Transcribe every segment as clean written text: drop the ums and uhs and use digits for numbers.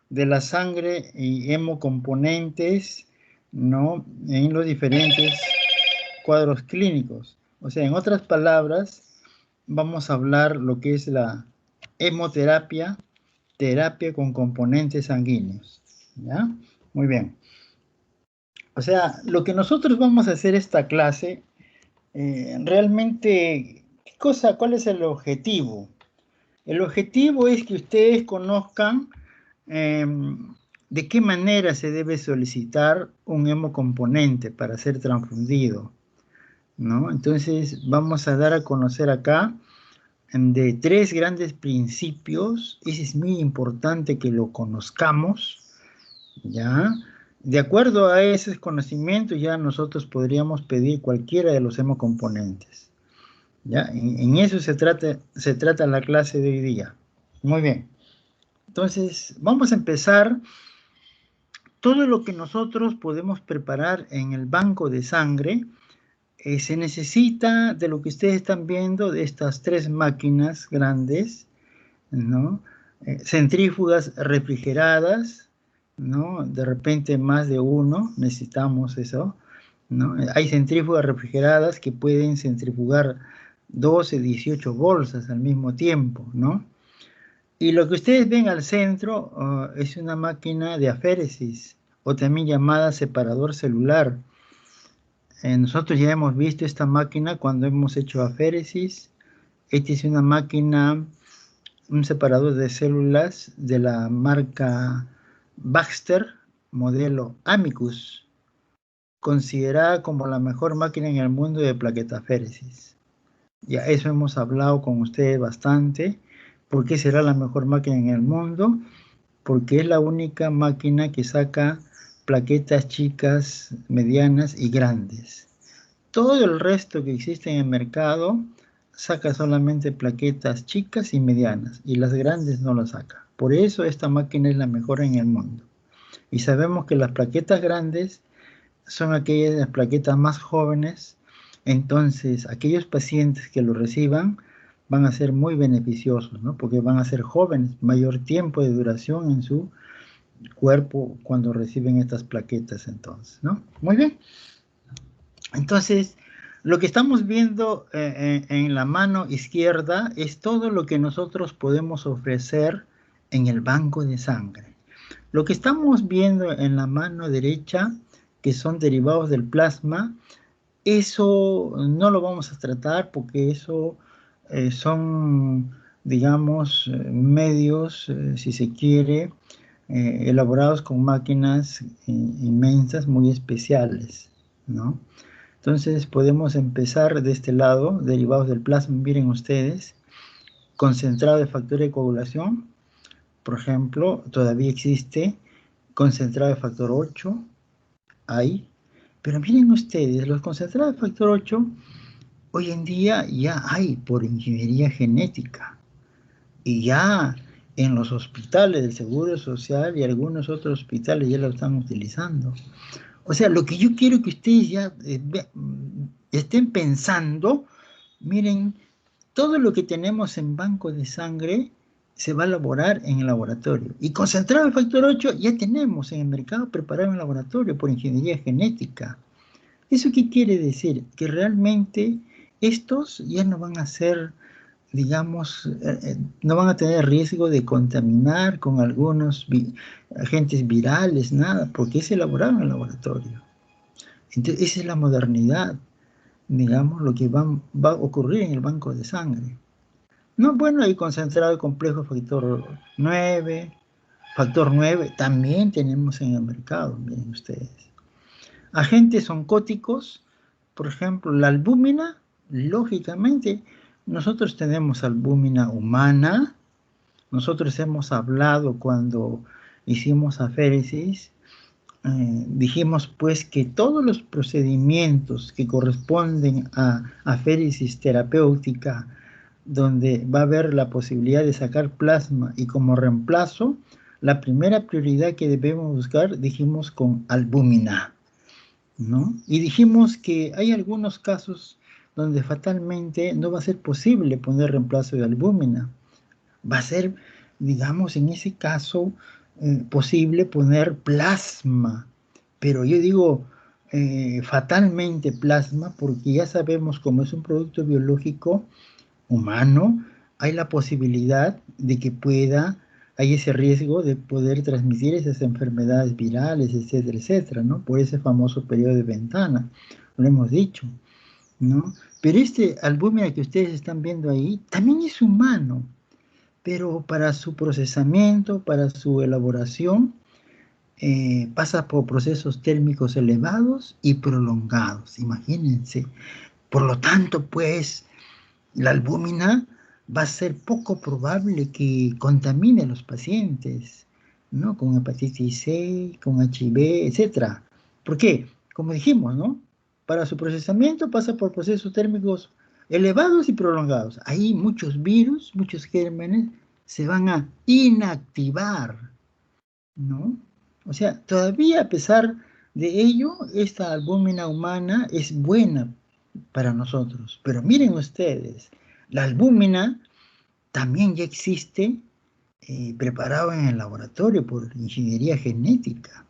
de la sangre y hemocomponentes, ¿no? En los diferentes cuadros clínicos. O sea, en otras palabras, vamos a hablar lo que es la hemoterapia, terapia con componentes sanguíneos. ¿Ya? Muy bien. O sea, lo que nosotros vamos a hacer esta clase, realmente, ¿cuál es el objetivo? El objetivo es que ustedes conozcan eh, de qué manera se debe solicitar un hemocomponente para ser transfundido, ¿no? Entonces, vamos a dar a conocer acá de tres grandes principios. Ese es muy importante que lo conozcamos, ¿ya? De acuerdo a esos conocimientos, ya nosotros podríamos pedir cualquiera de los hemocomponentes, ¿ya? En eso se trata la clase de hoy día. Muy bien. Entonces, vamos a empezar. Todo lo que nosotros podemos preparar en el banco de sangre se necesita de lo que ustedes están viendo, de estas tres máquinas grandes, ¿no? Centrífugas refrigeradas, ¿no? De repente más de uno, necesitamos eso, ¿no? Hay centrífugas refrigeradas que pueden centrifugar 12, 18 bolsas al mismo tiempo, ¿no? Y lo que ustedes ven al centro es una máquina de aféresis, o también llamada separador celular. Nosotros ya hemos visto esta máquina cuando hemos hecho aféresis. Esta es una máquina, un separador de células de la marca Baxter, modelo Amicus, considerada como la mejor máquina en el mundo de plaquetaféresis. Ya eso hemos hablado con ustedes bastante. ¿Por qué será la mejor máquina en el mundo? Porque es la única máquina que saca plaquetas chicas, medianas y grandes. Todo el resto que existe en el mercado saca solamente plaquetas chicas y medianas, y las grandes no las saca. Por eso esta máquina es la mejor en el mundo. Y sabemos que las plaquetas grandes son aquellas plaquetas más jóvenes, entonces aquellos pacientes que lo reciban van a ser muy beneficiosos, ¿no? Porque van a ser jóvenes, mayor tiempo de duración en su cuerpo cuando reciben estas plaquetas entonces, ¿no? Muy bien. Entonces, lo que estamos viendo en la mano izquierda es todo lo que nosotros podemos ofrecer en el banco de sangre. Lo que estamos viendo en la mano derecha, que son derivados del plasma, eso no lo vamos a tratar porque eso son, digamos, medios, si se quiere, elaborados con máquinas inmensas, muy especiales, ¿no? Entonces podemos empezar de este lado, derivados del plasma, miren ustedes, concentrado de factor de coagulación, por ejemplo, todavía existe concentrado de factor 8, hay, pero miren ustedes, los concentrados de factor 8, hoy en día ya hay por ingeniería genética, y ya en los hospitales del Seguro Social y algunos otros hospitales ya lo están utilizando. O sea, lo que yo quiero que ustedes ya estén pensando, miren, todo lo que tenemos en banco de sangre se va a elaborar en el laboratorio. Y concentrado el factor 8 ya tenemos en el mercado preparado en el laboratorio por ingeniería genética. ¿Eso qué quiere decir? Que realmente estos ya no van a ser, digamos, no van a tener riesgo de contaminar con algunos agentes virales, nada, porque es elaborado en el laboratorio. Entonces, esa es la modernidad, digamos, lo que va a ocurrir en el banco de sangre. No, bueno, hay concentrado el complejo factor 9 también tenemos en el mercado, miren ustedes. Agentes oncóticos, por ejemplo, la albúmina, lógicamente, nosotros tenemos albúmina humana, nosotros hemos hablado cuando hicimos aféresis, dijimos pues que todos los procedimientos que corresponden a aféresis terapéutica, donde va a haber la posibilidad de sacar plasma y como reemplazo, la primera prioridad que debemos buscar, dijimos con albúmina, ¿no? Y dijimos que hay algunos casos donde fatalmente no va a ser posible poner reemplazo de albúmina. Va a ser digamos, en ese caso, posible poner plasma, pero yo digo fatalmente plasma, porque ya sabemos cómo es un producto biológico humano, hay la posibilidad de que hay ese riesgo de poder transmitir esas enfermedades virales, etcétera, etcétera, ¿no? Por ese famoso periodo de ventana, lo hemos dicho, ¿no? Pero este albúmina que ustedes están viendo ahí también es humano, pero para su procesamiento, para su elaboración, pasa por procesos térmicos elevados y prolongados, imagínense. Por lo tanto, pues, la albúmina va a ser poco probable que contamine a los pacientes, ¿no? Con hepatitis C, con HIV, etcétera. ¿Por qué? Como dijimos, ¿no? Para su procesamiento pasa por procesos térmicos elevados y prolongados. Ahí muchos virus, muchos gérmenes se van a inactivar, ¿no? O sea, todavía a pesar de ello, esta albúmina humana es buena para nosotros. Pero miren ustedes, la albúmina también ya existe preparado en el laboratorio por ingeniería genética.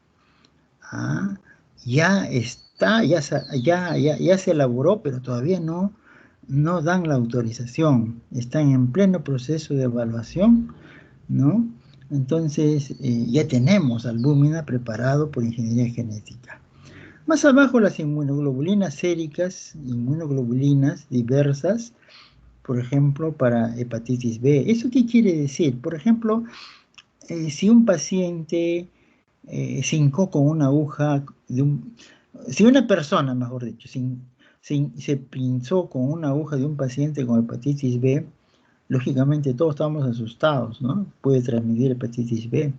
¿Ah? Ya está, ya se elaboró, pero todavía no dan la autorización. Están en pleno proceso de evaluación, ¿no? Entonces, ya tenemos albúmina preparado por ingeniería genética. Más abajo las inmunoglobulinas séricas, inmunoglobulinas diversas, por ejemplo, para hepatitis B. ¿Eso qué quiere decir? Por ejemplo, si un paciente se hincó con una aguja, si una persona, mejor dicho, se pinzó con una aguja de un paciente con hepatitis B, lógicamente todos estamos asustados, ¿no? Puede transmitir hepatitis B.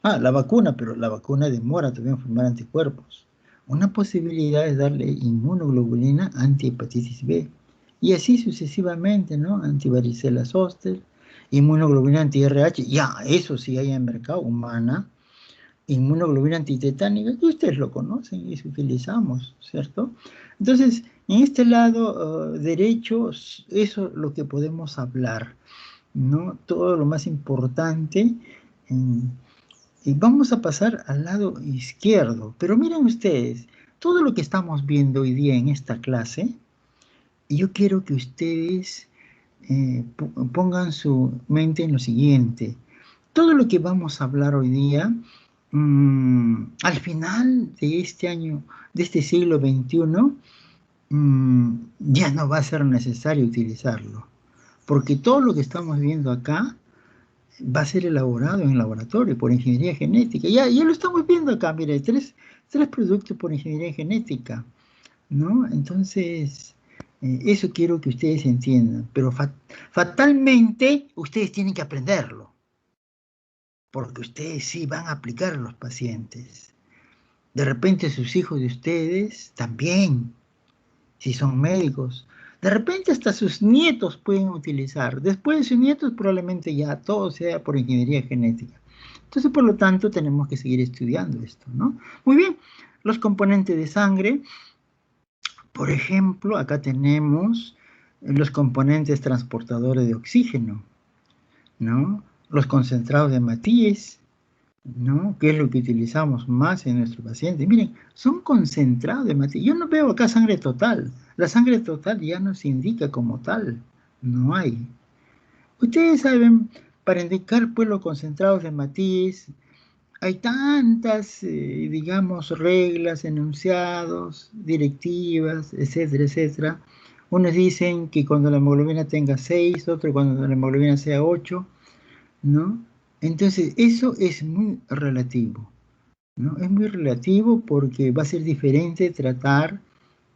Ah, la vacuna, pero la vacuna demora todavía en formar anticuerpos. Una posibilidad es darle inmunoglobulina anti-hepatitis B. Y así sucesivamente, ¿no? Antivaricela zoster, inmunoglobulina anti-RH, ya, eso sí hay en el mercado, humana, inmunoglobulina antitetánica, que ustedes lo conocen y eso utilizamos, ¿cierto? Entonces, en este lado derecho, eso es lo que podemos hablar, ¿no? Todo lo más importante. Y vamos a pasar al lado izquierdo. Pero miren ustedes, todo lo que estamos viendo hoy día en esta clase, yo quiero que ustedes pongan su mente en lo siguiente. Todo lo que vamos a hablar hoy día, al final de este año, de este siglo XXI, ya no va a ser necesario utilizarlo. Porque todo lo que estamos viendo acá va a ser elaborado en laboratorio por ingeniería genética. Ya lo estamos viendo acá, mire, tres productos por ingeniería genética, ¿no? Entonces, eso quiero que ustedes entiendan, pero fatalmente ustedes tienen que aprenderlo, porque ustedes sí van a aplicar a los pacientes. De repente sus hijos de ustedes también, si son médicos. De repente hasta sus nietos pueden utilizar. Después de sus nietos probablemente ya todo sea por ingeniería genética. Entonces, por lo tanto, tenemos que seguir estudiando esto, ¿no? Muy bien, los componentes de sangre. Por ejemplo, acá tenemos los componentes transportadores de oxígeno, ¿no? Los concentrados de Matías, ¿no? Que es lo que utilizamos más en nuestro paciente. Miren, son concentrados de Matías. Yo no veo acá sangre total. La sangre total ya nos indica como tal. No hay. Ustedes saben, para indicar pues los concentrados de Matías, hay tantas, digamos, reglas, enunciados, directivas, etcétera, etcétera. Unos dicen que cuando la hemoglobina tenga 6, otros cuando la hemoglobina sea 8, ¿no? Entonces, eso es muy relativo, ¿no? Es muy relativo porque va a ser diferente tratar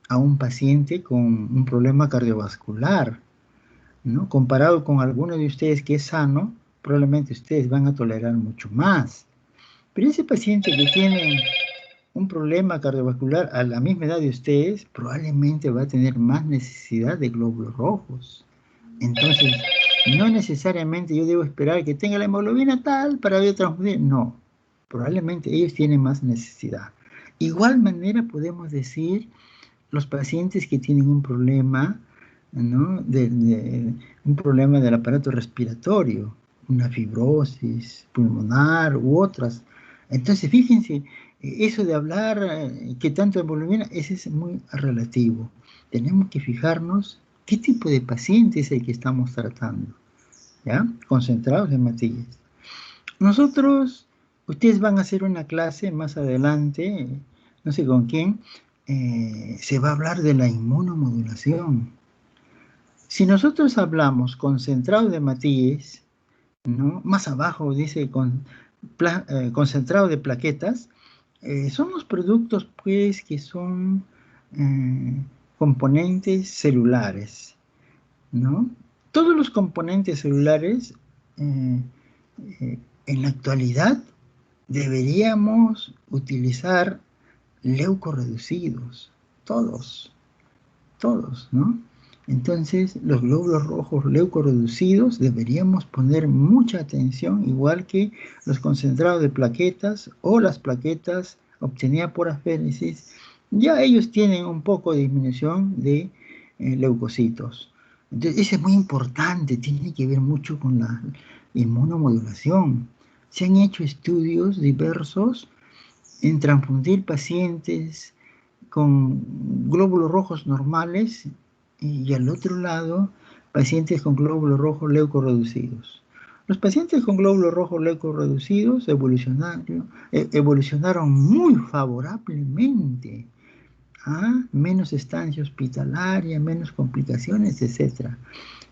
a un paciente con un problema cardiovascular, ¿no? Comparado con alguno de ustedes que es sano, probablemente ustedes van a tolerar mucho más. Pero ese paciente que tiene un problema cardiovascular a la misma edad de ustedes, probablemente va a tener más necesidad de glóbulos rojos. Entonces, no necesariamente yo debo esperar que tenga la hemoglobina tal para yo transfundir. No, probablemente ellos tienen más necesidad. Igual manera podemos decir los pacientes que tienen un problema, ¿no? Un problema del aparato respiratorio, una fibrosis pulmonar u otras. Entonces, fíjense, eso de hablar que tanto hemoglobina, ese es muy relativo. Tenemos que fijarnos qué tipo de paciente es el que estamos tratando, ¿ya? Concentrados en matillas. Nosotros, ustedes van a hacer una clase más adelante, no sé con quién, se va a hablar de la inmunomodulación. Si nosotros hablamos concentrado de Matías, ¿no? Más abajo dice concentrado de plaquetas, son los productos pues que son componentes celulares, ¿no? Todos los componentes celulares en la actualidad deberíamos utilizar leucorreducidos, todos, ¿no? Entonces, los glóbulos rojos leucorreducidos deberíamos poner mucha atención, igual que los concentrados de plaquetas o las plaquetas obtenidas por aféresis. Ya ellos tienen un poco de disminución de leucocitos. Entonces, eso es muy importante, tiene que ver mucho con la inmunomodulación. Se han hecho estudios diversos en transfundir pacientes con glóbulos rojos normales y al otro lado pacientes con glóbulos rojos leucorreducidos. Los pacientes con glóbulos rojos leucorreducidos evolucionaron muy favorablemente. Menos estancia hospitalaria, menos complicaciones, etc.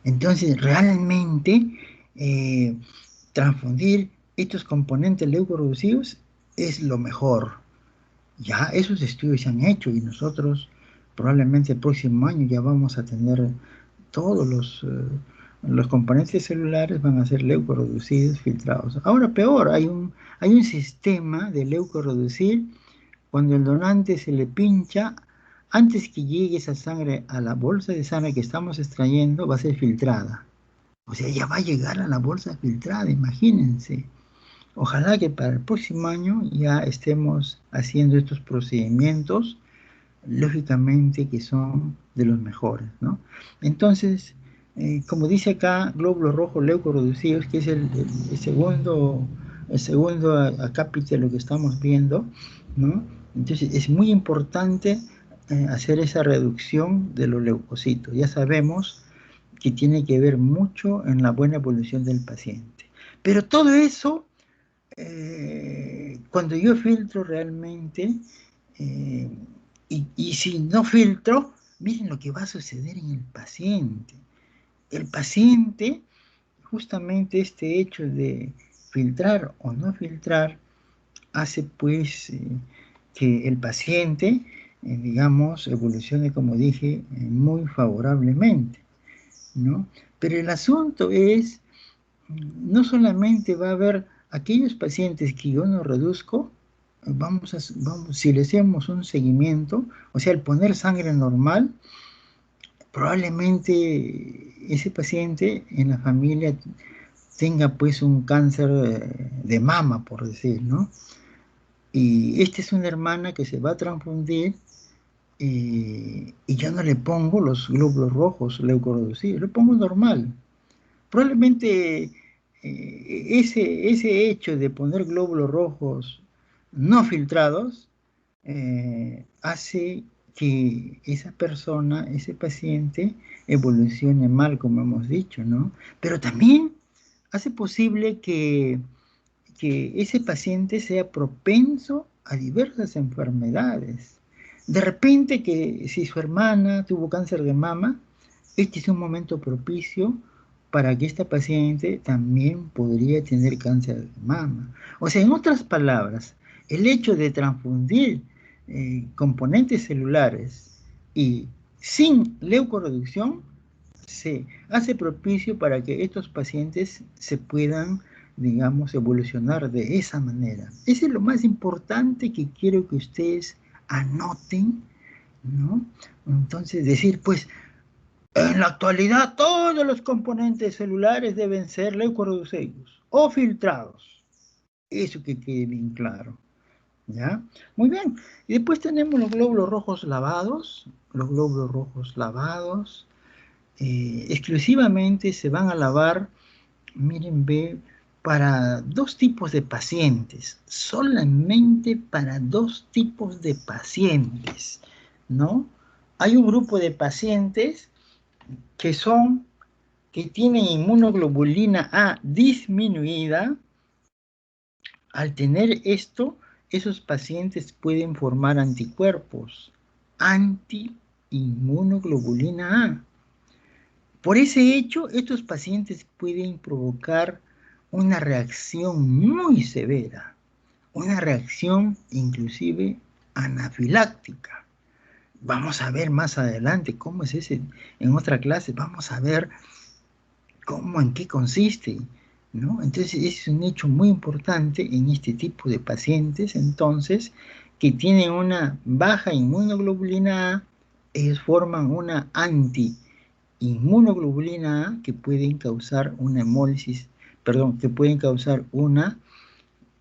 Entonces, realmente, transfundir estos componentes leucorreducidos es lo mejor. Ya esos estudios se han hecho y nosotros probablemente el próximo año ya vamos a tener todos los componentes celulares van a ser leucorreducidos, filtrados. Ahora peor, hay un sistema de leucorreducir cuando el donante se le pincha, antes que llegue esa sangre a la bolsa de sangre que estamos extrayendo, va a ser filtrada. O sea, ya va a llegar a la bolsa filtrada, imagínense. Ojalá que para el próximo año ya estemos haciendo estos procedimientos, lógicamente que son de los mejores, ¿no? Entonces, como dice acá, glóbulos rojos leucorreducidos, que es el segundo acápite de lo que estamos viendo, ¿no? Entonces, es muy importante hacer esa reducción de los leucocitos. Ya sabemos que tiene que ver mucho en la buena evolución del paciente. Pero todo eso cuando yo filtro realmente, y si no filtro, miren lo que va a suceder en el paciente. El paciente, justamente este hecho de filtrar o no filtrar, hace pues que el paciente, digamos, evolucione, como dije, muy favorablemente, ¿no? Pero el asunto es, no solamente va a haber aquellos pacientes que yo no reduzco, si le hacemos un seguimiento, o sea, al poner sangre normal, probablemente ese paciente en la familia tenga pues un cáncer de mama, por decir, ¿no? Y esta es una hermana que se va a transfundir y yo no le pongo los glóbulos rojos leucorreducidos, le pongo normal. Probablemente ese hecho de poner glóbulos rojos no filtrados hace que esa persona, ese paciente, evolucione mal, como hemos dicho, ¿no? Pero también hace posible que ese paciente sea propenso a diversas enfermedades. De repente que si su hermana tuvo cáncer de mama, este es un momento propicio para que esta paciente también podría tener cáncer de mama. O sea, en otras palabras, el hecho de transfundir componentes celulares y sin leucorreducción se hace propicio para que estos pacientes se puedan, digamos, evolucionar de esa manera. Ese es lo más importante que quiero que ustedes anoten, ¿no? Entonces, decir, pues, en la actualidad todos los componentes celulares deben ser leucorreducidos o filtrados. Eso que quede bien claro. ¿Ya? Muy bien. Y después tenemos los glóbulos rojos lavados. Los glóbulos rojos lavados exclusivamente se van a lavar Miren, ve, para dos tipos de pacientes, solamente para dos tipos de pacientes, ¿no? Hay un grupo de pacientes que son, que tienen inmunoglobulina A disminuida. Al tener esto, esos pacientes pueden formar anticuerpos anti-inmunoglobulina A. Por ese hecho, estos pacientes pueden provocar una reacción muy severa, una reacción inclusive anafiláctica. Vamos a ver más adelante cómo es ese, en otra clase, vamos a ver cómo, en qué consiste, ¿no? Entonces, es un hecho muy importante en este tipo de pacientes, entonces, que tienen una baja inmunoglobulina A, ellos forman una anti-inmunoglobulina A que pueden causar una hemólisis, perdón, que pueden causar una,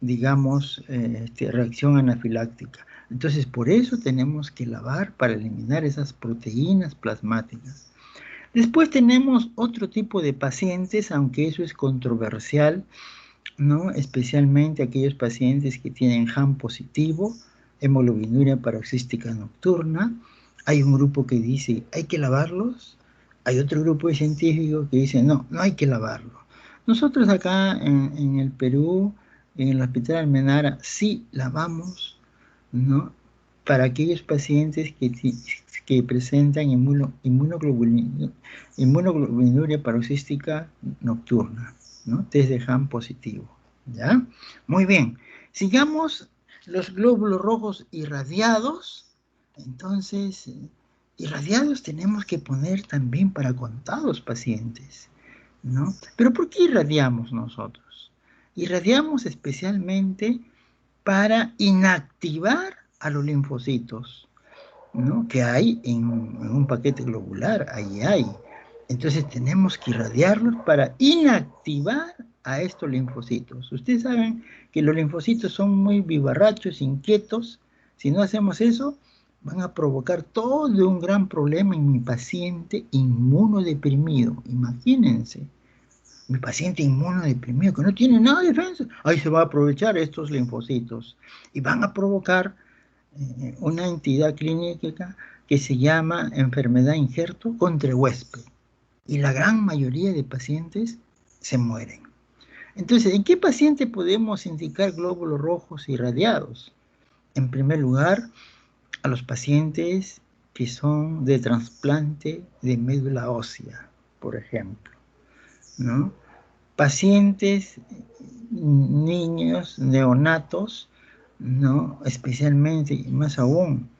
digamos, reacción anafiláctica. Entonces, por eso tenemos que lavar para eliminar esas proteínas plasmáticas. Después tenemos otro tipo de pacientes, aunque eso es controversial, ¿no? Especialmente aquellos pacientes que tienen HAM positivo, hemoglobinuria paroxística nocturna. Hay un grupo que dice, hay que lavarlos. Hay otro grupo de científicos que dice, no, no hay que lavarlo. Nosotros acá en el Perú, en el Hospital Almenara, sí lavamos, ¿no? Para aquellos pacientes que presentan inmunoglobinuria paroxística nocturna, ¿no? Test de HAM positivo, ¿ya? Muy bien. Sigamos los glóbulos rojos irradiados. Entonces, irradiados tenemos que poner también para contados pacientes, ¿no? Pero ¿por qué irradiamos nosotros? Irradiamos especialmente para inactivar a los linfocitos, ¿no? Que hay en un paquete globular, ahí hay. Entonces tenemos que irradiarlos para inactivar a estos linfocitos. Ustedes saben que los linfocitos son muy vivarrachos, inquietos. Si no hacemos eso, van a provocar todo un gran problema en mi paciente inmunodeprimido. Imagínense, mi paciente inmunodeprimido que no tiene nada de defensa, ahí se va a aprovechar estos linfocitos y van a provocar una entidad clínica que se llama enfermedad injerto contra huésped. Y la gran mayoría de pacientes se mueren. Entonces, ¿en qué paciente podemos indicar glóbulos rojos irradiados? En primer lugar, a los pacientes que son de trasplante de médula ósea, por ejemplo, ¿no? Pacientes, niños, neonatos, ¿no? Especialmente, y más aún,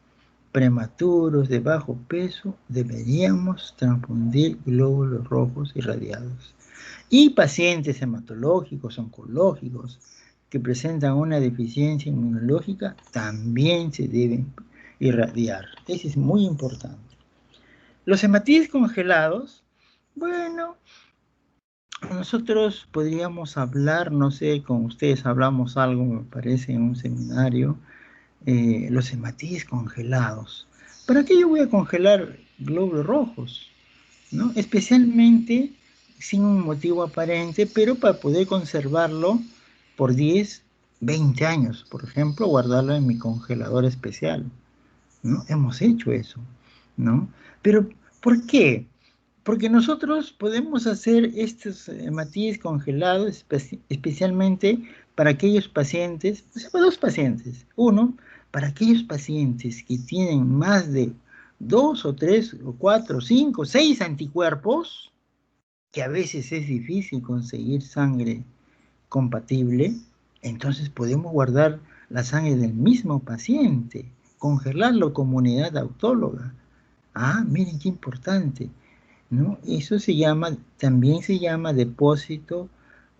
prematuros de bajo peso, deberíamos transfundir glóbulos rojos irradiados. Y pacientes hematológicos, oncológicos, que presentan una deficiencia inmunológica, también se deben irradiar. Eso es muy importante. Los hematíes congelados, bueno, nosotros podríamos hablar, no sé, con ustedes hablamos algo, me parece, en un seminario, los hematíes congelados. ¿Para qué yo voy a congelar glóbulos rojos? ¿No? Especialmente sin un motivo aparente, pero para poder conservarlo por 10, 20 años, por ejemplo, guardarlo en mi congelador especial, ¿no? Hemos hecho eso, ¿no? Pero, ¿por qué? Porque nosotros podemos hacer estos hematíes congelados especialmente para aquellos pacientes, o sea, para dos pacientes. Uno, para aquellos pacientes que tienen más de 2 o 3 o 4 o 5 o 6 anticuerpos, que a veces es difícil conseguir sangre compatible, entonces podemos guardar la sangre del mismo paciente, congelarlo como unidad autóloga. Ah, miren qué importante, ¿no? Eso se llama, también se llama depósito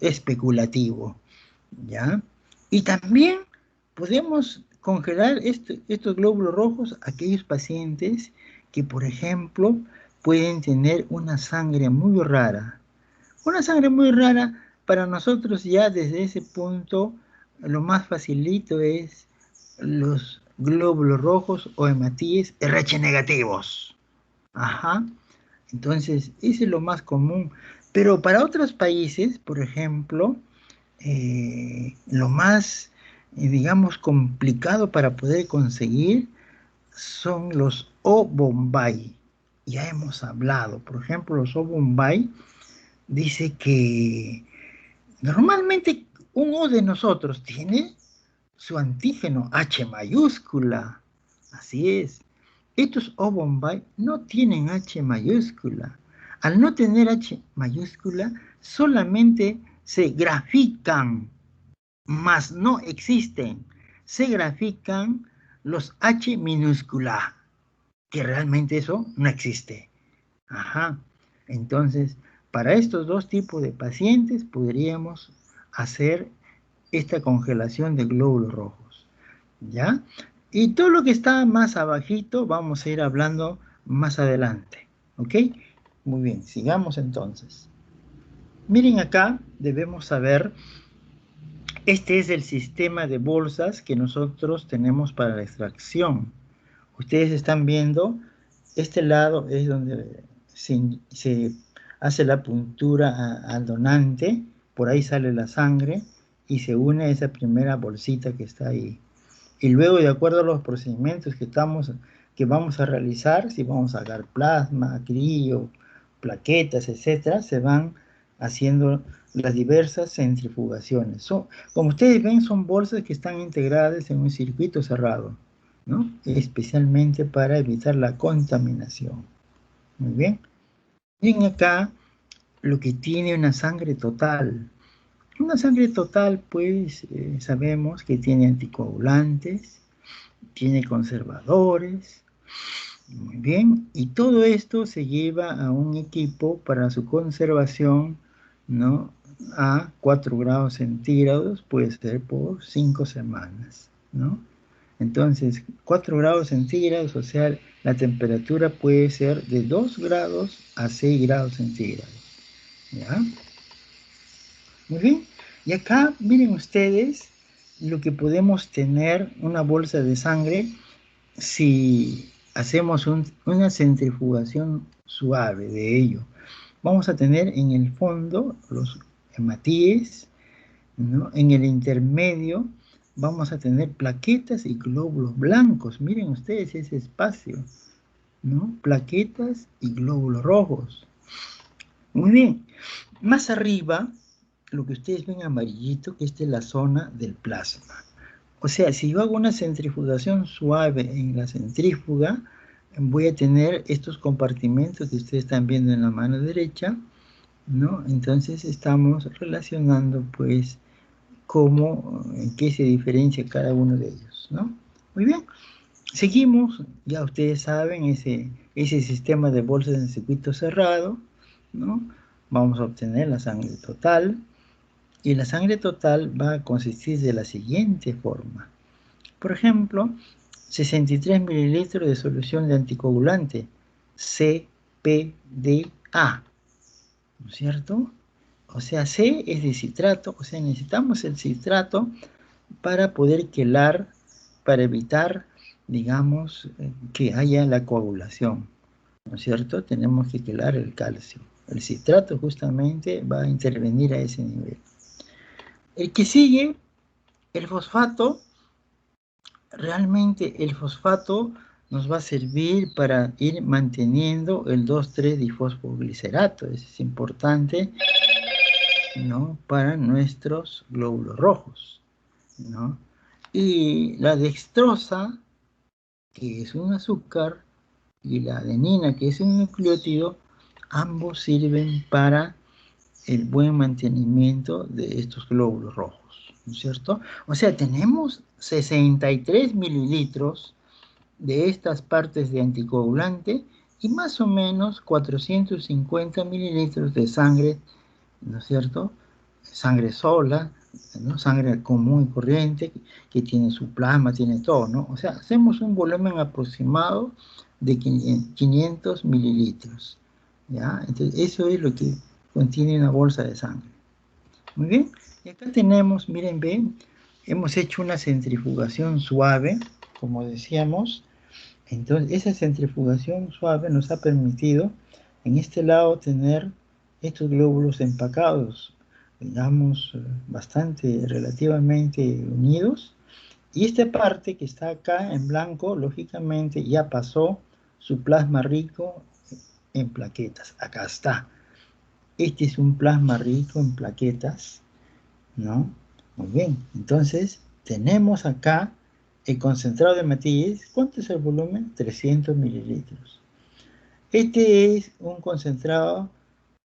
especulativo, ¿ya? Y también podemos congelar estos glóbulos rojos a aquellos pacientes que, por ejemplo, pueden tener una sangre muy rara. Una sangre muy rara, para nosotros ya desde ese punto, lo más facilito es los glóbulos rojos o hematíes RH negativos. Ajá. Entonces, ese es lo más común. Pero para otros países, por ejemplo, lo más, digamos, complicado para poder conseguir son los O Bombay. Ya hemos hablado, por ejemplo, los O Bombay dice que normalmente un O de nosotros tiene su antígeno H mayúscula. Así es. Estos O Bombay no tienen H mayúscula. Al no tener H mayúscula, solamente se grafican, mas no existen. Se grafican los H minúscula, que realmente eso no existe. Ajá. Entonces, para estos dos tipos de pacientes podríamos hacer esta congelación de glóbulos rojos, ¿ya? Y todo lo que está más abajito vamos a ir hablando más adelante, ¿ok? Muy bien, sigamos entonces. Miren acá, debemos saber, este es el sistema de bolsas que nosotros tenemos para la extracción. Ustedes están viendo, este lado es donde se hace la puntura al donante, por ahí sale la sangre y se une a esa primera bolsita que está ahí. Y luego, de acuerdo a los procedimientos que vamos a realizar, si vamos a sacar plasma, crío, plaquetas, etcétera, se van haciendo las diversas centrifugaciones. Como ustedes ven, son bolsas que están integradas en un circuito cerrado, ¿no? Especialmente para evitar la contaminación. Muy bien. Miren acá lo que tiene una sangre total. Una sangre total, pues, sabemos que tiene anticoagulantes, tiene conservadores, muy bien, y todo esto se lleva a un equipo para su conservación, ¿no? A 4 grados centígrados, puede ser por 5 semanas, ¿no? Entonces, 4 grados centígrados, o sea, la temperatura puede ser de 2 grados a 6 grados centígrados, ¿ya? Muy bien. Y acá miren ustedes lo que podemos tener una bolsa de sangre si hacemos una centrifugación suave de ello. Vamos a tener en el fondo los hematíes, ¿no? En el intermedio vamos a tener plaquetas y glóbulos blancos. Miren ustedes ese espacio, ¿no? Plaquetas y glóbulos rojos. Muy bien. Más arriba, lo que ustedes ven amarillito, que esta es la zona del plasma. O sea, si yo hago una centrifugación suave en la centrífuga, voy a tener estos compartimentos que ustedes están viendo en la mano derecha, ¿no? Entonces estamos relacionando, pues, en qué se diferencia cada uno de ellos, ¿no? Muy bien. Seguimos, ya ustedes saben, ese sistema de bolsas en circuito cerrado, ¿no? Vamos a obtener la sangre total. Y la sangre total va a consistir de la siguiente forma. Por ejemplo, 63 mililitros de solución de anticoagulante, CPDA, ¿no es cierto? O sea, C es de citrato, o sea, necesitamos el citrato para poder quelar, para evitar, digamos, que haya la coagulación, ¿no es cierto? Tenemos que quelar el calcio. El citrato justamente va a intervenir a ese nivel. El que sigue, el fosfato, realmente el fosfato nos va a servir para ir manteniendo el 2,3-difosfoglicerato. Eso es importante, ¿no? Para nuestros glóbulos rojos, ¿no? Y la dextrosa, que es un azúcar, y la adenina, que es un nucleótido, ambos sirven para el buen mantenimiento de estos glóbulos rojos, ¿no es cierto? O sea, tenemos 63 mililitros de estas partes de anticoagulante y más o menos 450 mililitros de sangre, ¿no es cierto? Sangre sola, ¿no? Sangre común y corriente, que tiene su plasma, tiene todo, ¿no? O sea, hacemos un volumen aproximado de 500 mililitros, ¿ya? Entonces, eso es lo que contiene una bolsa de sangre. Muy bien, y acá tenemos, miren, ven, hemos hecho una centrifugación suave, como decíamos. Entonces, esa centrifugación suave nos ha permitido en este lado tener estos glóbulos empacados, digamos, bastante relativamente unidos. Y esta parte que está acá en blanco, lógicamente ya pasó su plasma rico en plaquetas. Acá está. Este es un plasma rico en plaquetas, ¿no? Muy bien. Entonces, tenemos acá el concentrado de Matías. ¿Cuánto es el volumen? 300 mililitros. Este es un concentrado,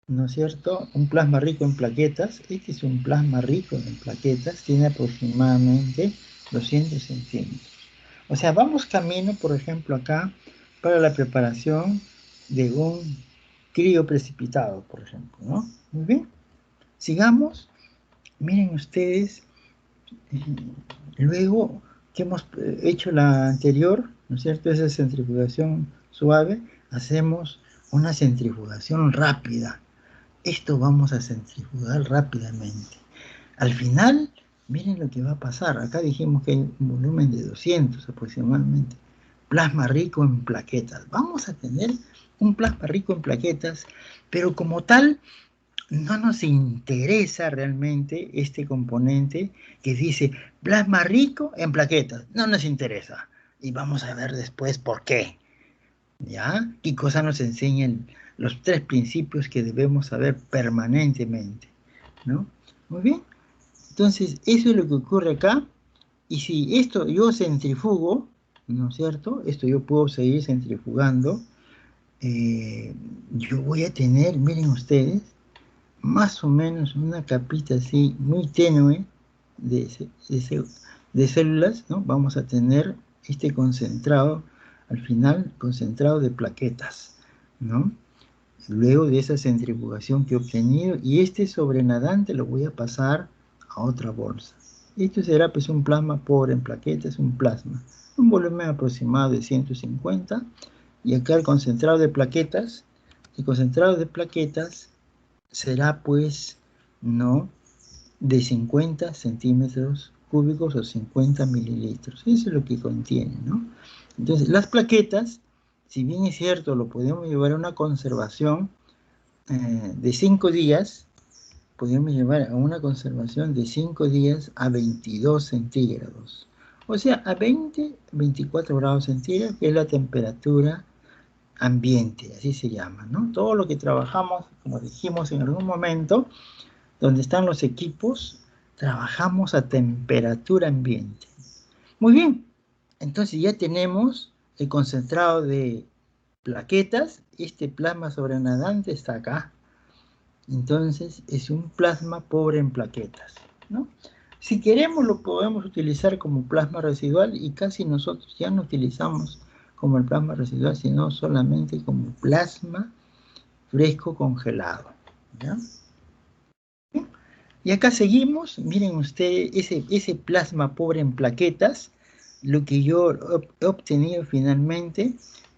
¿no es cierto? Un plasma rico en plaquetas. Este es un plasma rico en plaquetas. Tiene aproximadamente 200 centímetros. O sea, vamos camino, por ejemplo, acá, para la preparación de un crío precipitado, por ejemplo, ¿no? Muy bien. Sigamos. Miren ustedes, eh, luego que hemos hecho la anterior, ¿no es cierto? Esa centrifugación suave, hacemos una centrifugación rápida. Esto vamos a centrifugar rápidamente. Al final, miren lo que va a pasar. Acá dijimos que hay un volumen de 200 aproximadamente. Plasma rico en plaquetas. Vamos a tener un plasma rico en plaquetas, pero como tal, no nos interesa realmente este componente que dice plasma rico en plaquetas. No nos interesa. Y vamos a ver después por qué. ¿Ya? ¿Qué cosa nos enseñan los tres principios que debemos saber permanentemente? ¿No? Muy bien. Entonces, eso es lo que ocurre acá. Y si esto yo centrifugo, ¿no es cierto? Esto yo puedo seguir centrifugando. Yo voy a tener, miren ustedes, más o menos una capita así muy tenue de células, ¿no? Vamos a tener este concentrado, al final, concentrado de plaquetas, ¿no? Luego de esa centrifugación que he obtenido, y este sobrenadante lo voy a pasar a otra bolsa. Esto será pues un plasma pobre en plaquetas, un plasma, un volumen aproximado de 150, y acá el concentrado de plaquetas será pues, ¿no?, de 50 centímetros cúbicos o 50 mililitros. Eso es lo que contiene, ¿no? Entonces, las plaquetas, si bien es cierto, lo podemos llevar a una conservación de 5 días, podemos llevar a una conservación de 5 días a 22 centígrados. O sea, a 24 grados centígrados, que es la temperatura ambiente, así se llama, ¿no? Todo lo que trabajamos, como dijimos en algún momento, donde están los equipos, trabajamos a temperatura ambiente. Muy bien, entonces ya tenemos el concentrado de plaquetas. Este plasma sobrenadante está acá. Entonces es un plasma pobre en plaquetas, ¿no? Si queremos lo podemos utilizar como plasma residual, y casi nosotros ya no utilizamos como el plasma residual, sino solamente como plasma fresco congelado, ¿ya? Y acá seguimos, miren ustedes, ese plasma pobre en plaquetas, lo que yo he obtenido finalmente,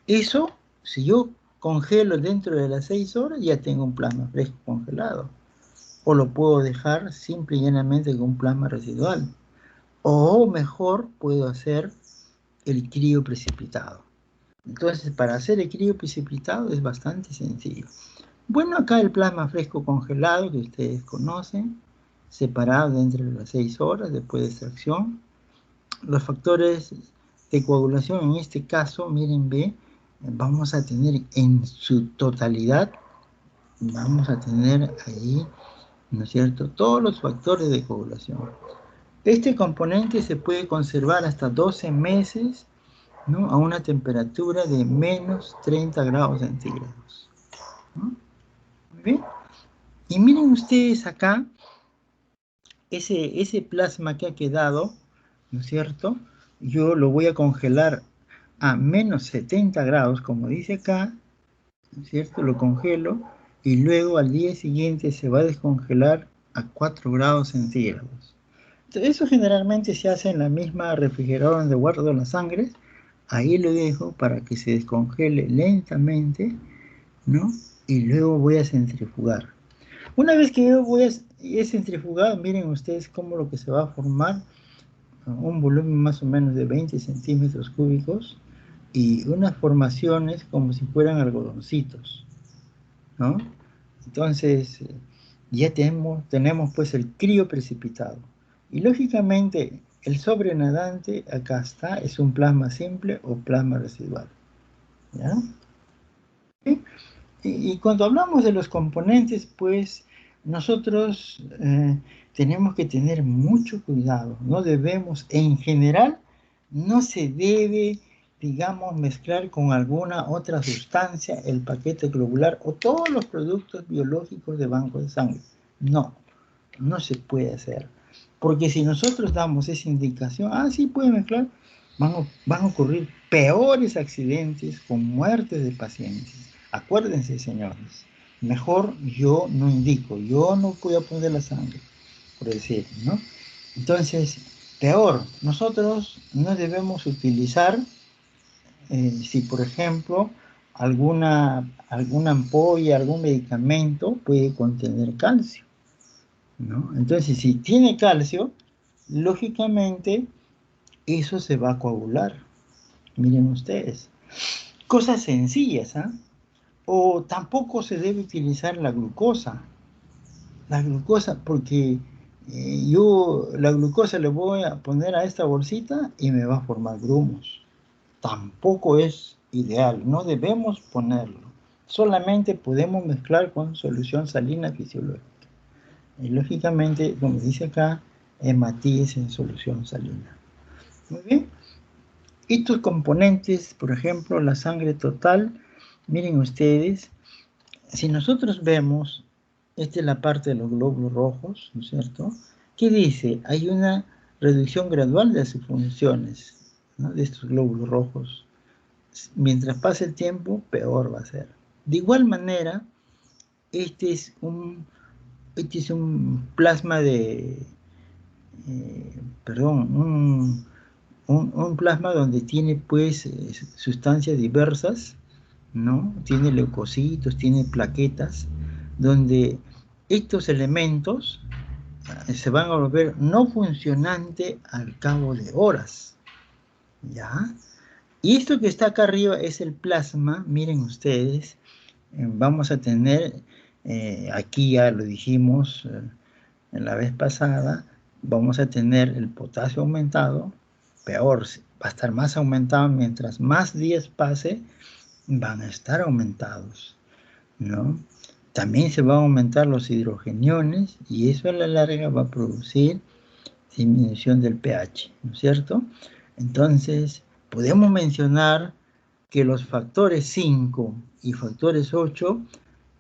eso, si yo congelo dentro de las 6 horas, ya tengo un plasma fresco congelado. O lo puedo dejar simple y llanamente con un plasma residual. O mejor, puedo hacer el crío precipitado. Entonces, para hacer el crío precipitado es bastante sencillo. Bueno, acá el plasma fresco congelado que ustedes conocen, separado dentro de las 6 horas después de extracción. Los factores de coagulación, en este caso, miren, ve, vamos a tener en su totalidad, vamos a tener ahí, ¿no es cierto?, todos los factores de coagulación. Este componente se puede conservar hasta 12 meses, ¿no?, a una temperatura de menos 30 grados centígrados, ¿no? Muy bien. Y miren ustedes acá, ese plasma que ha quedado, ¿no es cierto? Yo lo voy a congelar a menos 70 grados, como dice acá, ¿no es cierto? Lo congelo y luego al día siguiente se va a descongelar a 4 grados centígrados. Entonces, eso generalmente se hace en la misma refrigeradora donde guardo la sangre. Ahí lo dejo para que se descongele lentamente, ¿no? Y luego voy a centrifugar. Una vez que yo he centrifugado, miren ustedes cómo lo que se va a formar, un volumen más o menos de 20 centímetros cúbicos y unas formaciones como si fueran algodoncitos, ¿no? Entonces, ya tenemos pues el crío precipitado. Y lógicamente, el sobrenadante, acá está, es un plasma simple o plasma residual. ¿Ya? ¿Sí? Y cuando hablamos de los componentes, pues nosotros tenemos que tener mucho cuidado. No debemos, en general, no se debe, digamos, mezclar con alguna otra sustancia el paquete globular o todos los productos biológicos de banco de sangre. No, no se puede hacer. Porque si nosotros damos esa indicación, sí puede mezclar, van a ocurrir peores accidentes con muertes de pacientes. Acuérdense, señores, mejor yo no indico, yo no voy a poner la sangre, por decir, ¿no? Entonces, peor, nosotros no debemos utilizar, si por ejemplo, alguna ampolla, algún medicamento puede contener calcio, ¿no? Entonces, si tiene calcio, lógicamente, eso se va a coagular. Miren ustedes. Cosas sencillas, ¿ah? O tampoco se debe utilizar la glucosa. La glucosa, porque yo la glucosa le voy a poner a esta bolsita y me va a formar grumos. Tampoco es ideal, no debemos ponerlo. Solamente podemos mezclar con solución salina fisiológica. Y lógicamente, como dice acá, hematíes en solución salina. Muy bien. Estos componentes, por ejemplo, la sangre total, miren ustedes, si nosotros vemos, esta es la parte de los glóbulos rojos, ¿no es cierto? ¿Qué dice? Hay una reducción gradual de sus funciones, ¿no? De estos glóbulos rojos. Mientras pase el tiempo, peor va a ser. De igual manera, este es un plasma perdón, un plasma donde tiene pues sustancias diversas, ¿no? Tiene leucocitos, tiene plaquetas, donde estos elementos se van a volver no funcionantes al cabo de horas, ¿ya? Y esto que está acá arriba es el plasma, miren ustedes, vamos a tener, aquí ya lo dijimos en la vez pasada, vamos a tener el potasio aumentado, peor, va a estar más aumentado mientras más días pase, van a estar aumentados, ¿no? También se van a aumentar los hidrogeniones y eso a la larga va a producir disminución del pH, ¿no es cierto? Entonces, podemos mencionar que los factores 5 y factores 8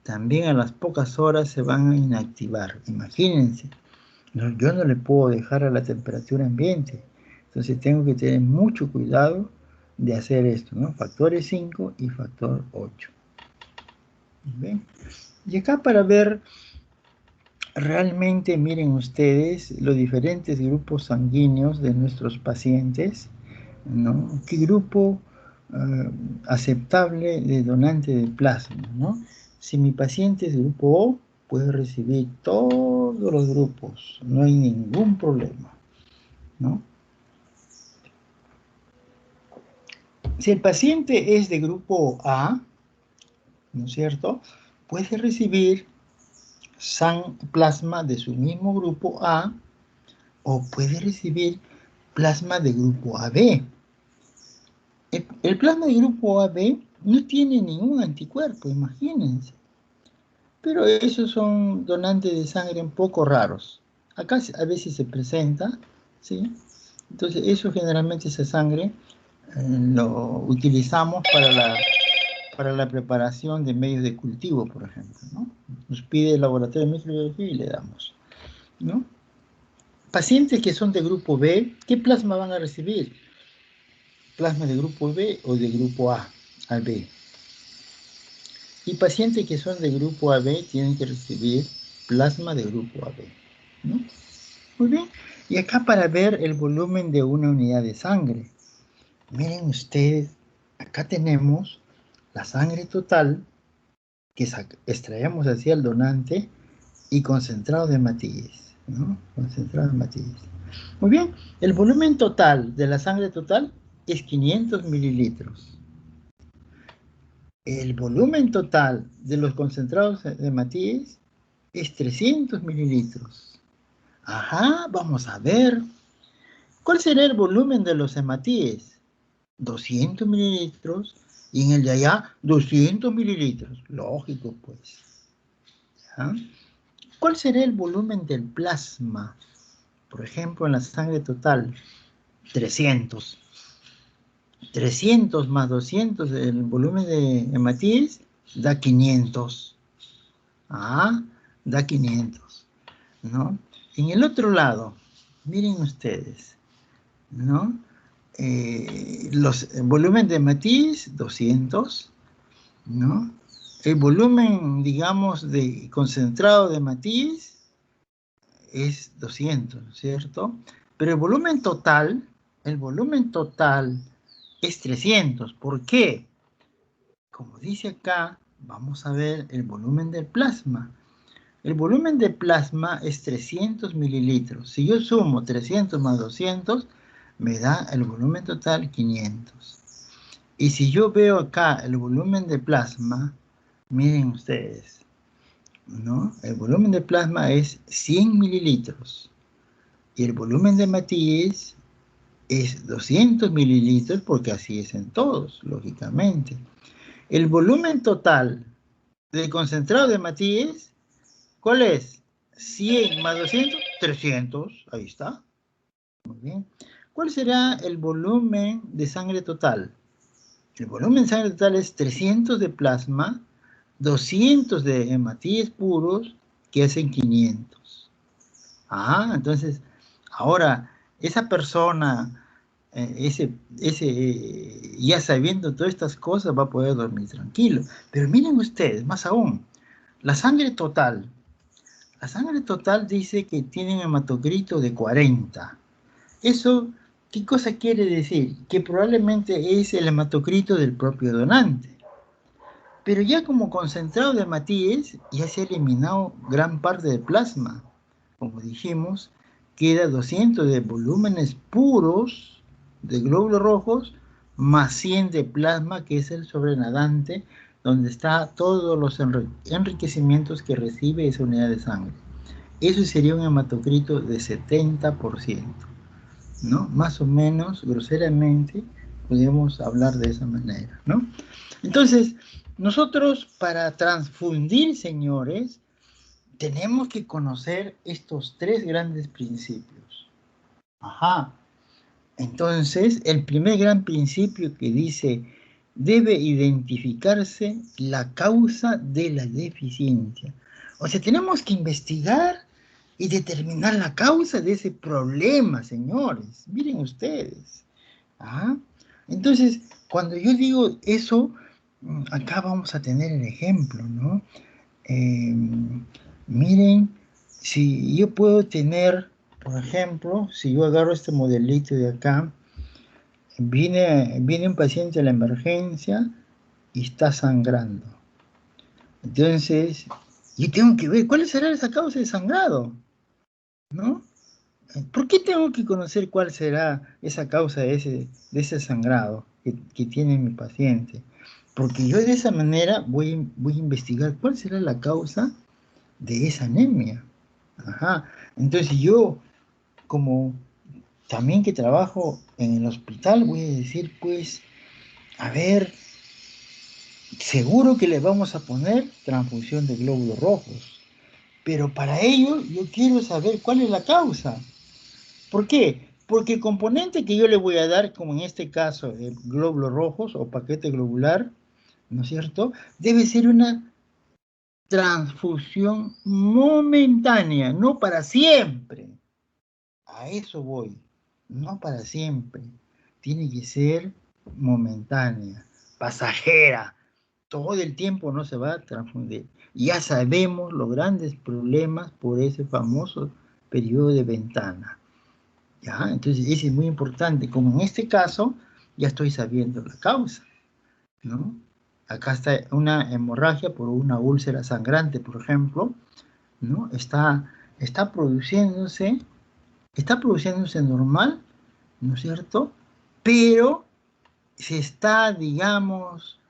también a las pocas horas se van a inactivar. Imagínense, yo no le puedo dejar a la temperatura ambiente, entonces tengo que tener mucho cuidado de hacer esto, ¿no? Factores 5 y factor 8. ¿Ven? Y acá para ver realmente, miren ustedes, los diferentes grupos sanguíneos de nuestros pacientes, ¿no? ¿Qué grupo aceptable de donante de plasma, ¿no? Si mi paciente es grupo O, puede recibir todos los grupos, no hay ningún problema, ¿no? Si el paciente es de grupo A, ¿no es cierto? Puede recibir plasma de su mismo grupo A o puede recibir plasma de grupo AB. El plasma de grupo AB no tiene ningún anticuerpo, imagínense. Pero esos son donantes de sangre un poco raros. Acá a veces se presenta, ¿sí? Entonces, eso generalmente, esa sangre, lo utilizamos para la preparación de medios de cultivo, por ejemplo, ¿no? Nos pide el laboratorio de microbiología y le damos, ¿no? Pacientes que son de grupo B, ¿qué plasma van a recibir? ¿Plasma de grupo B o de grupo A, AB? Y pacientes que son de grupo AB tienen que recibir plasma de grupo AB, ¿no? Muy bien. Y acá para ver el volumen de una unidad de sangre. Miren ustedes, acá tenemos la sangre total que extraemos hacia el donante y concentrado de Matías, ¿no? Concentrado de Matías. Muy bien, el volumen total de la sangre total es 500 mililitros. el volumen total de los concentrados de hematíes es 300 mililitros. Ajá, vamos a ver. ¿Cuál será el volumen de los hematíes? 200 mililitros. Y en el de allá, 200 mililitros. Lógico, pues. ¿Ya? ¿Cuál será el volumen del plasma? Por ejemplo, en la sangre total, 300. 300 más 200, el volumen de hematíes, da 500. Ah, da 500, ¿no? En el otro lado, miren ustedes, ¿no? El volumen de hematíes, 200, ¿no? El volumen, digamos, de concentrado de hematíes es 200, ¿cierto? Pero el volumen total es 300. ¿Por qué? Como dice acá, vamos a ver el volumen del plasma. El volumen de plasma es 300 mililitros. Si yo sumo 300 más 200, me da el volumen total 500. Y si yo veo acá el volumen de plasma, miren ustedes, ¿no? El volumen de plasma es 100 mililitros. Y el volumen de hematíes es 200 mililitros, porque así es en todos, lógicamente. El volumen total del concentrado de hematíes, ¿cuál es? 100 más 200, 300. Ahí está. Muy bien. ¿Cuál será el volumen de sangre total? El volumen de sangre total es 300 de plasma, 200 de hematíes puros, que hacen 500. Ah, entonces, ahora, esa persona, ya sabiendo todas estas cosas, va a poder dormir tranquilo. Pero miren ustedes, más aún, la sangre total. La sangre total dice que tiene un hematocrito de 40. Eso, ¿qué cosa quiere decir? Que probablemente es el hematocrito del propio donante. Pero ya como concentrado de hematíes, ya se ha eliminado gran parte del plasma. Como dijimos, queda 200 de volúmenes puros de glóbulos rojos, más 100 de plasma, que es el sobrenadante, donde está todos los enriquecimientos que recibe esa unidad de sangre. Eso sería un hematocrito de 70%, ¿no? Más o menos, groseramente, podemos hablar de esa manera, ¿no? Entonces, nosotros para transfundir, señores, tenemos que conocer estos tres grandes principios. Ajá. Entonces, el primer gran principio que dice, debe identificarse la causa de la deficiencia. O sea, tenemos que investigar y determinar la causa de ese problema, señores. Miren ustedes. ¿Ah? Entonces, cuando yo digo eso, acá vamos a tener el ejemplo, ¿no? Miren, si yo puedo tener, por ejemplo, si yo agarro este modelito de acá, viene un paciente a la emergencia y está sangrando. Entonces, yo tengo que ver cuál será esa causa de sangrado, ¿no? ¿Por qué tengo que conocer cuál será esa causa de ese sangrado que tiene mi paciente? Porque yo de esa manera voy a investigar cuál será la causa de esa anemia. Ajá. Entonces yo, como también que trabajo en el hospital, voy a decir, pues, a ver, seguro que le vamos a poner transfusión de glóbulos rojos, pero para ello yo quiero saber cuál es la causa. ¿Por qué? Porque el componente que yo le voy a dar, como en este caso, el glóbulos rojos o paquete globular, ¿no es cierto? Debe ser una transfusión momentánea, no para siempre. A eso voy, no para siempre. Tiene que ser momentánea, pasajera. Todo el tiempo no se va a transfundir. Ya sabemos los grandes problemas por ese famoso periodo de ventana. ¿Ya? Entonces, eso es muy importante. Como en este caso, ya estoy sabiendo la causa, ¿no? Acá está una hemorragia por una úlcera sangrante, por ejemplo, ¿no? Está produciéndose normal, ¿no es cierto? Pero se está, digamos,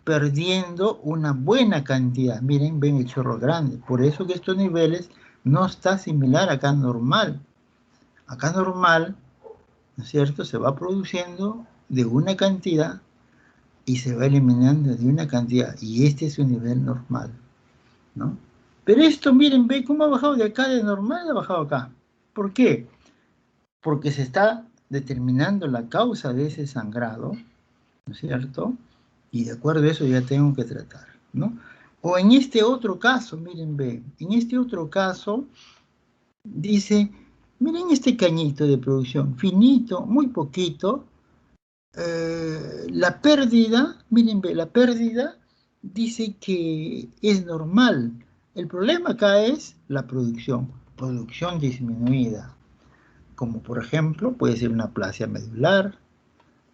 perdiendo una buena cantidad. Miren, ven el chorro grande. Por eso que estos niveles no está similar acá normal. Acá normal, ¿no es cierto? Se va produciendo de una cantidad y se va eliminando de una cantidad. Y este es un nivel normal, ¿no? Pero esto, miren, ve cómo ha bajado de acá de normal, ha bajado acá. ¿Por qué? Porque se está determinando la causa de ese sangrado, ¿no es cierto? Y de acuerdo a eso ya tengo que tratar, ¿no? O en este otro caso, miren, ve, en este otro caso dice, miren este cañito de producción, finito, muy poquito, la pérdida, miren, ve, la pérdida dice que es normal. El problema acá es la producción disminuida, como por ejemplo puede ser una aplasia medular,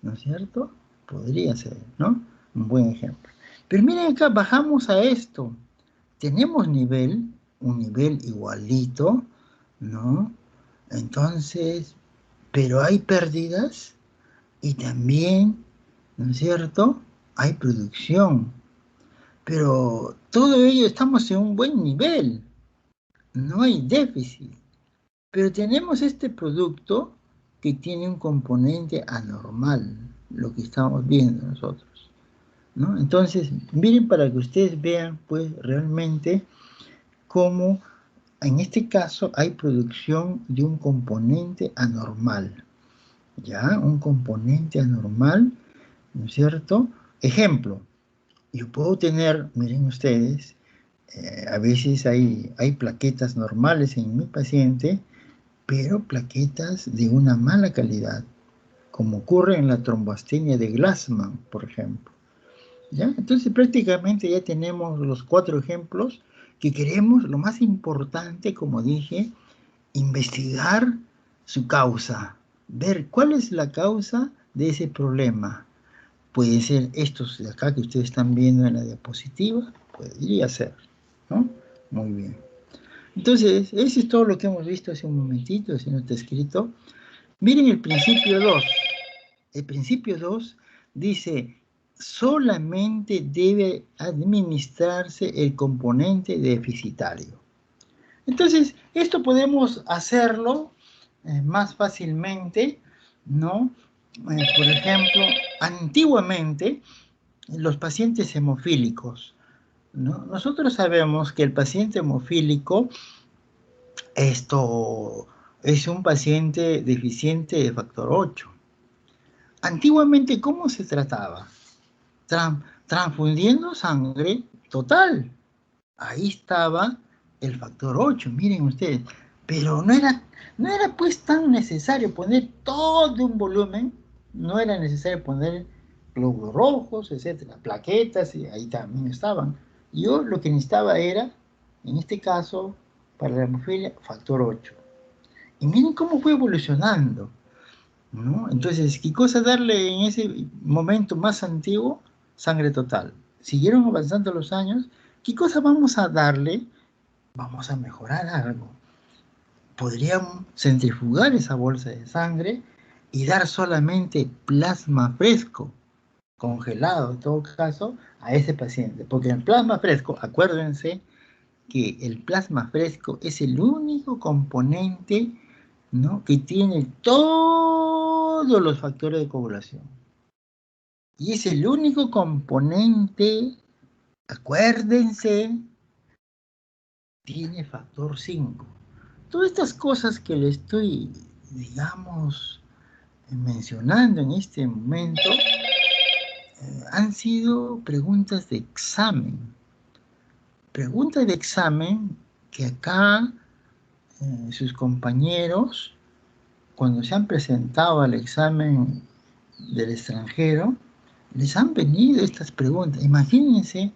¿no es cierto? Podría ser, ¿no? Un buen ejemplo. Pero miren acá, bajamos a esto. Tenemos un nivel igualito, ¿no? Entonces, pero hay pérdidas y también, ¿no es cierto? Hay producción. Pero todo ello estamos en un buen nivel. No hay déficit. Pero tenemos este producto que tiene un componente anormal, lo que estamos viendo nosotros, ¿no? Entonces, miren para que ustedes vean, pues, realmente cómo en este caso hay producción de un componente anormal, ¿ya? Un componente anormal, ¿no es cierto? Ejemplo, yo puedo tener, miren ustedes, a veces hay plaquetas normales en mi paciente, pero plaquetas de una mala calidad, como ocurre en la trombostenia de Glassman, por ejemplo. ¿Ya? Entonces prácticamente ya tenemos los 4 ejemplos que queremos, lo más importante, como dije, investigar su causa, ver cuál es la causa de ese problema. Puede ser estos de acá que ustedes están viendo en la diapositiva, podría ser, ¿no? Muy bien. Entonces, eso es todo lo que hemos visto hace un momentito, si no está escrito. Miren el principio 2. El principio 2 dice, solamente debe administrarse el componente deficitario. Entonces, esto podemos hacerlo más fácilmente, ¿no? Por ejemplo, antiguamente, los pacientes hemofílicos, ¿no? Nosotros sabemos que el paciente hemofílico, esto es un paciente deficiente de factor 8. Antiguamente, ¿cómo se trataba? Transfundiendo sangre total. Ahí estaba el factor 8, miren ustedes. Pero no era pues tan necesario poner todo un volumen, no era necesario poner glóbulos rojos, etcétera, plaquetas, y ahí también estaban. Yo lo que necesitaba era, en este caso, para la hemofilia, factor 8. Y miren cómo fue evolucionando, ¿no? Entonces, ¿qué cosa darle en ese momento más antiguo? Sangre total. Siguieron avanzando los años. ¿Qué cosa vamos a darle? Vamos a mejorar algo. Podríamos centrifugar esa bolsa de sangre y dar solamente plasma fresco, congelado en todo caso, a ese paciente. Porque el plasma fresco, acuérdense que el plasma fresco es el único componente, ¿no?, que tiene todos los factores de coagulación. Y es el único componente, acuérdense, tiene factor 5. Todas estas cosas que le estoy, digamos, mencionando en este momento, han sido preguntas de examen. Preguntas de examen que acá sus compañeros, cuando se han presentado al examen del extranjero, les han venido estas preguntas. Imagínense,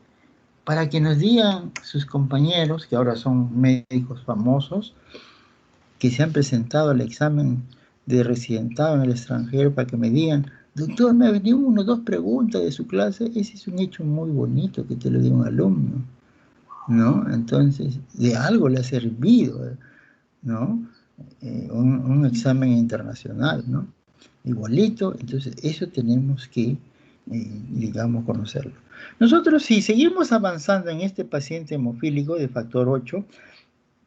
para que nos digan sus compañeros, que ahora son médicos famosos, que se han presentado al examen de residentado en el extranjero, para que me digan, doctor, me ha venido 1 o 2 preguntas de su clase. Ese es un hecho muy bonito que te lo diga un alumno, ¿no? Entonces, de algo le ha servido, ¿no? Un examen internacional, ¿no? Igualito, entonces eso tenemos que digamos, conocerlo. Nosotros, si seguimos avanzando en este paciente hemofílico de factor 8,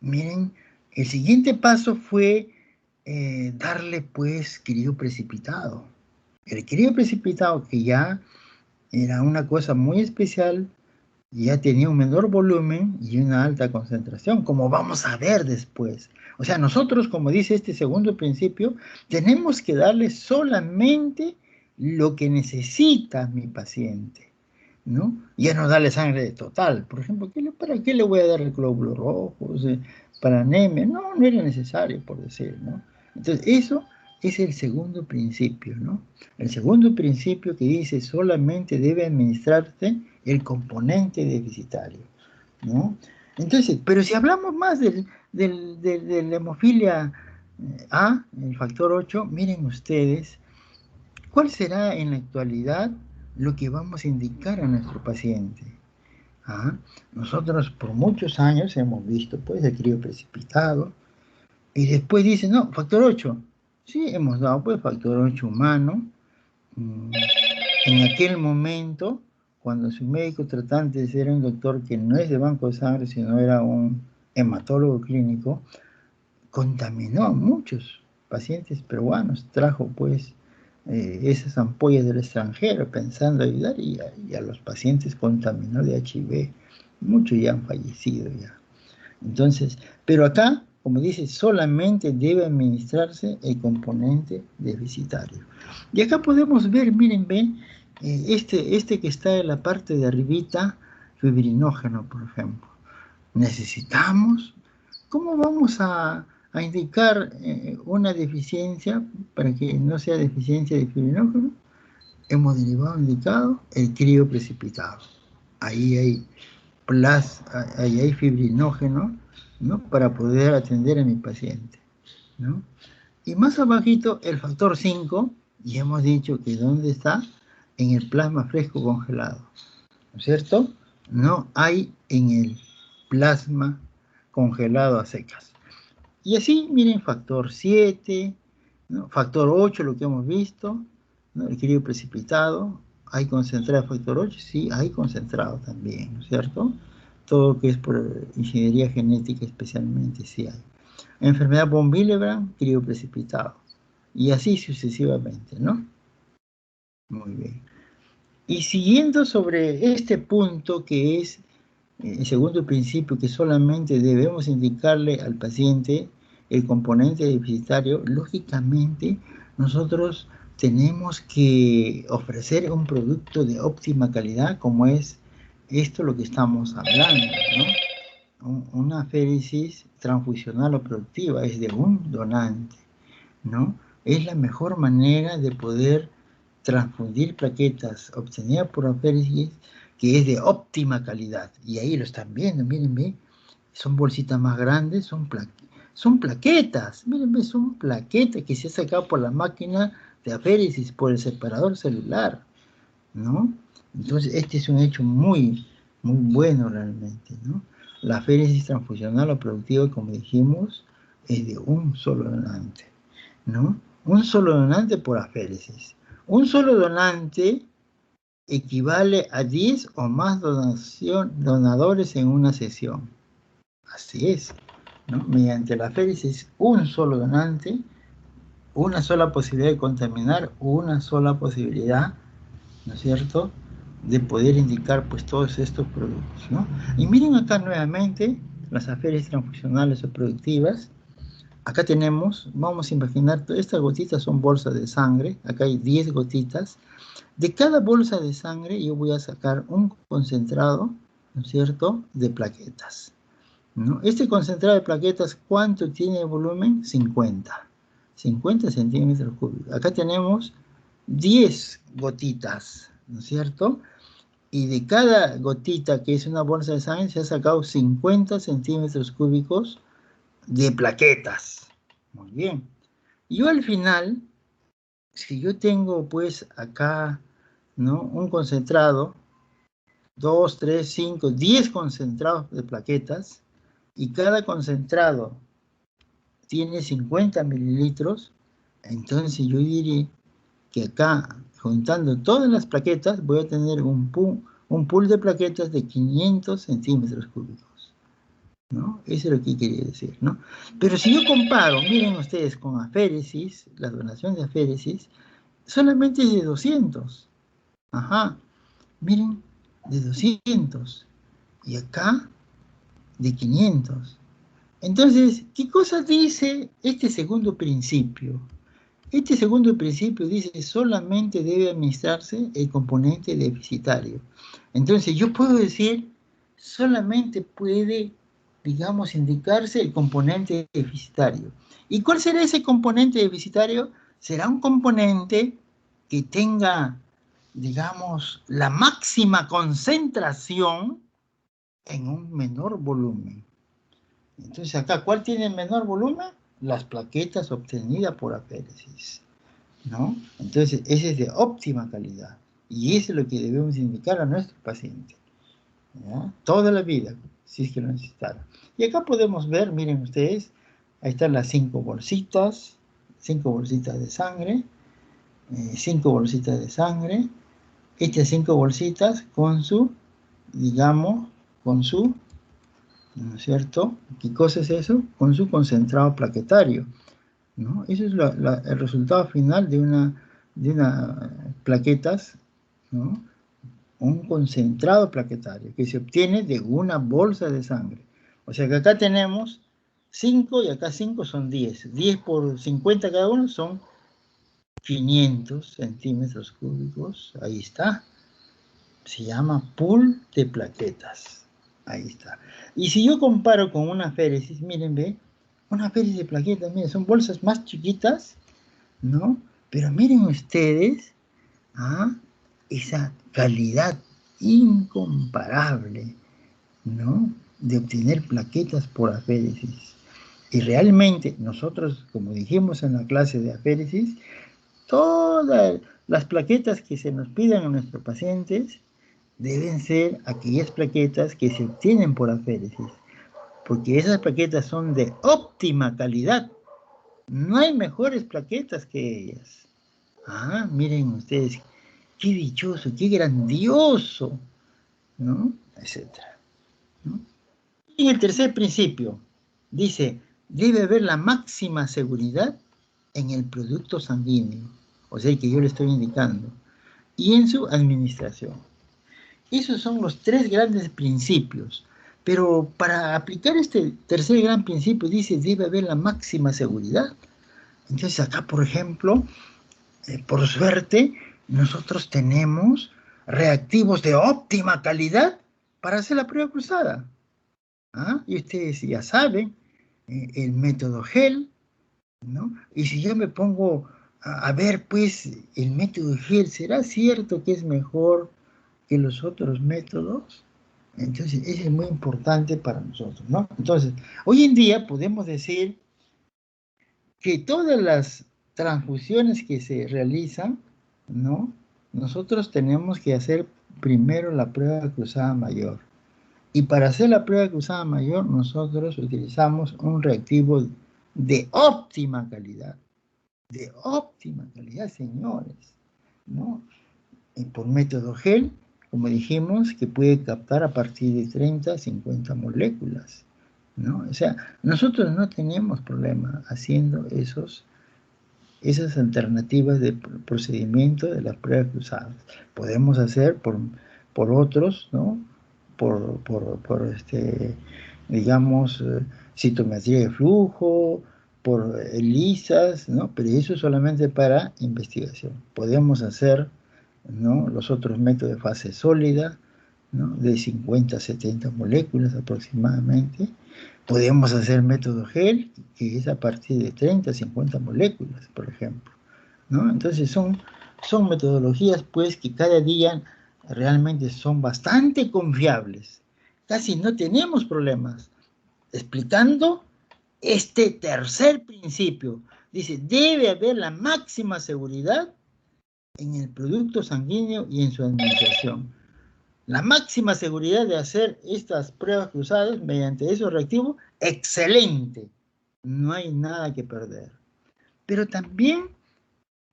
miren, el siguiente paso fue darle, pues, crioprecipitado. El crioprecipitado, que ya era una cosa muy especial, ya tenía un menor volumen y una alta concentración, como vamos a ver después. O sea, nosotros, como dice este segundo principio, tenemos que darle solamente lo que necesita mi paciente, ¿no? Ya no darle sangre total. Por ejemplo, ¿para qué le voy a dar el glóbulo rojo? O sea, para anemia. No, no era necesario, por decir, ¿no? Entonces, eso es el segundo principio, ¿no? El segundo principio que dice solamente debe administrarse el componente deficitario, ¿no? Entonces, pero si hablamos más de la hemofilia A, el factor 8, miren ustedes, ¿cuál será en la actualidad lo que vamos a indicar a nuestro paciente? ¿Ah? Nosotros por muchos años hemos visto pues el crío precipitado y después dicen, no, factor 8. Sí, hemos dado pues factor 8 humano. En aquel momento, cuando su médico tratante era un doctor que no es de banco de sangre, sino era un hematólogo clínico, contaminó a muchos pacientes peruanos, trajo pues esas ampollas del extranjero pensando ayudar y a los pacientes contaminó de HIV. Muchos ya han fallecido ya. Entonces, pero acá, como dice, solamente debe administrarse el componente deficitario. Y acá podemos ver, miren, ven, este que está en la parte de arribita, fibrinógeno, por ejemplo. Necesitamos, ¿cómo vamos a indicar una deficiencia para que no sea deficiencia de fibrinógeno? Hemos derivado indicado el crío precipitado. Ahí hay fibrinógeno, ¿no? Para poder atender a mi paciente, ¿no? Y más abajito el factor 5, y hemos dicho que ¿dónde está? En el plasma fresco congelado, ¿no es cierto? No hay en el plasma congelado a secas. Y así, miren, factor 7, ¿no? Factor 8, lo que hemos visto, ¿no? El crío precipitado. ¿Hay concentrado factor 8? Sí, hay concentrado también, ¿no es cierto? Todo lo que es por ingeniería genética especialmente, sí hay. Enfermedad von Willebrand, crío precipitado. Y así sucesivamente, ¿no? Muy bien. Y siguiendo sobre este punto que es el segundo principio, que solamente debemos indicarle al paciente el componente deficitario, lógicamente nosotros tenemos que ofrecer un producto de óptima calidad, como es esto lo que estamos hablando, ¿no? Una aféresis transfusional o productiva es de un donante, ¿no? Es la mejor manera de poder transfundir plaquetas obtenidas por aféresis que es de óptima calidad. Y ahí lo están viendo, miren, ¿ve? Son bolsitas más grandes, son plaquetas, miren, ¿ve? Son plaquetas que se han sacado por la máquina de aféresis, por el separador celular, ¿no? Entonces, este es un hecho muy, muy bueno realmente, ¿no? La aféresis transfusional o productiva, como dijimos, es de un solo donante, ¿no? Un solo donante por aféresis. Un solo donante equivale a 10 o más donadores en una sesión. Así es, ¿no? Mediante la aféresis, un solo donante, una sola posibilidad de contaminar, una sola posibilidad, ¿no es cierto?, de poder indicar pues todos estos productos, ¿no? Y miren acá nuevamente las aféresis transfusionales o productivas. Acá tenemos, vamos a imaginar, estas gotitas son bolsas de sangre, acá hay 10 gotitas. De cada bolsa de sangre yo voy a sacar un concentrado, ¿no es cierto?, de plaquetas, ¿no? Este concentrado de plaquetas, ¿cuánto tiene de volumen? 50 centímetros cúbicos. Acá tenemos 10 gotitas, ¿no es cierto? Y de cada gotita, que es una bolsa de sangre, se ha sacado 50 centímetros cúbicos de plaquetas. Muy bien. Yo al final, si yo tengo pues acá, ¿no?, un concentrado, 2, 3, 5, 10 concentrados de plaquetas, y cada concentrado tiene 50 mililitros, entonces yo diré que acá juntando todas las plaquetas, voy a tener un pool de plaquetas de 500 centímetros cúbicos, ¿no? Eso es lo que quería decir, ¿no? Pero si yo comparo, miren ustedes, con aféresis, la donación de aféresis, solamente es de 200. Ajá, miren, de 200. Y acá, de 500. Entonces, ¿qué cosa dice este segundo principio? Este segundo principio dice que solamente debe administrarse el componente deficitario. Entonces, yo puedo decir, solamente puede, digamos, indicarse el componente deficitario. ¿Y cuál será ese componente deficitario? Será un componente que tenga, digamos, la máxima concentración en un menor volumen. Entonces acá, ¿cuál tiene el menor volumen? Las plaquetas obtenidas por aféresis, ¿no? Entonces, ese es de óptima calidad. Y eso es lo que debemos indicar a nuestros pacientes, ¿ya? Toda la vida, si es que lo necesitaran. Y acá podemos ver, miren ustedes, ahí están las 5 bolsitas de sangre, 5 bolsitas de sangre, estas 5 bolsitas con su, digamos, con su, ¿no es cierto? ¿Qué cosa es eso? Con su concentrado plaquetario, ¿no? Eso es el resultado final de una plaquetas, ¿no? Un concentrado plaquetario que se obtiene de una bolsa de sangre. O sea que acá tenemos 5 y acá 5 son 10. 10 por 50 cada uno son 500 centímetros cúbicos. Ahí está. Se llama pool de plaquetas. Ahí está. Y si yo comparo con una aféresis, miren, ve, una aféresis de plaquetas, miren, son bolsas más chiquitas, ¿no? Pero miren ustedes, ¿ah? Esa calidad incomparable, ¿no? De obtener plaquetas por aféresis. Y realmente nosotros, como dijimos en la clase de aféresis, todas las plaquetas que se nos pidan a nuestros pacientes deben ser aquellas plaquetas que se obtienen por aféresis, porque esas plaquetas son de óptima calidad. No hay mejores plaquetas que ellas. Ah, miren ustedes, qué dichoso, qué grandioso, ¿no? Etcétera, ¿no? Y el tercer principio dice, debe haber la máxima seguridad en el producto sanguíneo, o sea, que yo le estoy indicando, y en su administración. Esos son los tres grandes principios. Pero para aplicar este tercer gran principio, dice, debe haber la máxima seguridad. Entonces acá, por ejemplo, por suerte, nosotros tenemos reactivos de óptima calidad para hacer la prueba cruzada. ¿Ah? Y ustedes ya saben, el método GEL, ¿no? Y si yo me pongo a ver, pues, el método GEL, ¿será cierto que es mejor que los otros métodos? Entonces, eso es muy importante para nosotros, ¿no? Entonces, hoy en día podemos decir que todas las transfusiones que se realizan, ¿no? Nosotros tenemos que hacer primero la prueba cruzada mayor. Y para hacer la prueba cruzada mayor, nosotros utilizamos un reactivo de óptima calidad, señores, ¿no? Y por método GEL, como dijimos, que puede captar a partir de 30 a 50 moléculas, ¿no? O sea, nosotros no tenemos problema haciendo esas alternativas de procedimiento de las pruebas cruzadas. Podemos hacer por otros, ¿no? Digamos, citometría de flujo, por ELISAs, ¿no? Pero eso solamente para investigación. Podemos hacer, ¿no? Los otros métodos de fase sólida, ¿no? De 50 a 70 moléculas aproximadamente. Podemos hacer método GEL, que es a partir de 30 a 50 moléculas, por ejemplo, ¿no? Entonces son metodologías, pues, que cada día realmente son bastante confiables. Casi no tenemos problemas explicando este tercer principio. Dice, debe haber la máxima seguridad en el producto sanguíneo y en su administración. La máxima seguridad de hacer estas pruebas cruzadas mediante esos reactivos, excelente. No hay nada que perder. Pero también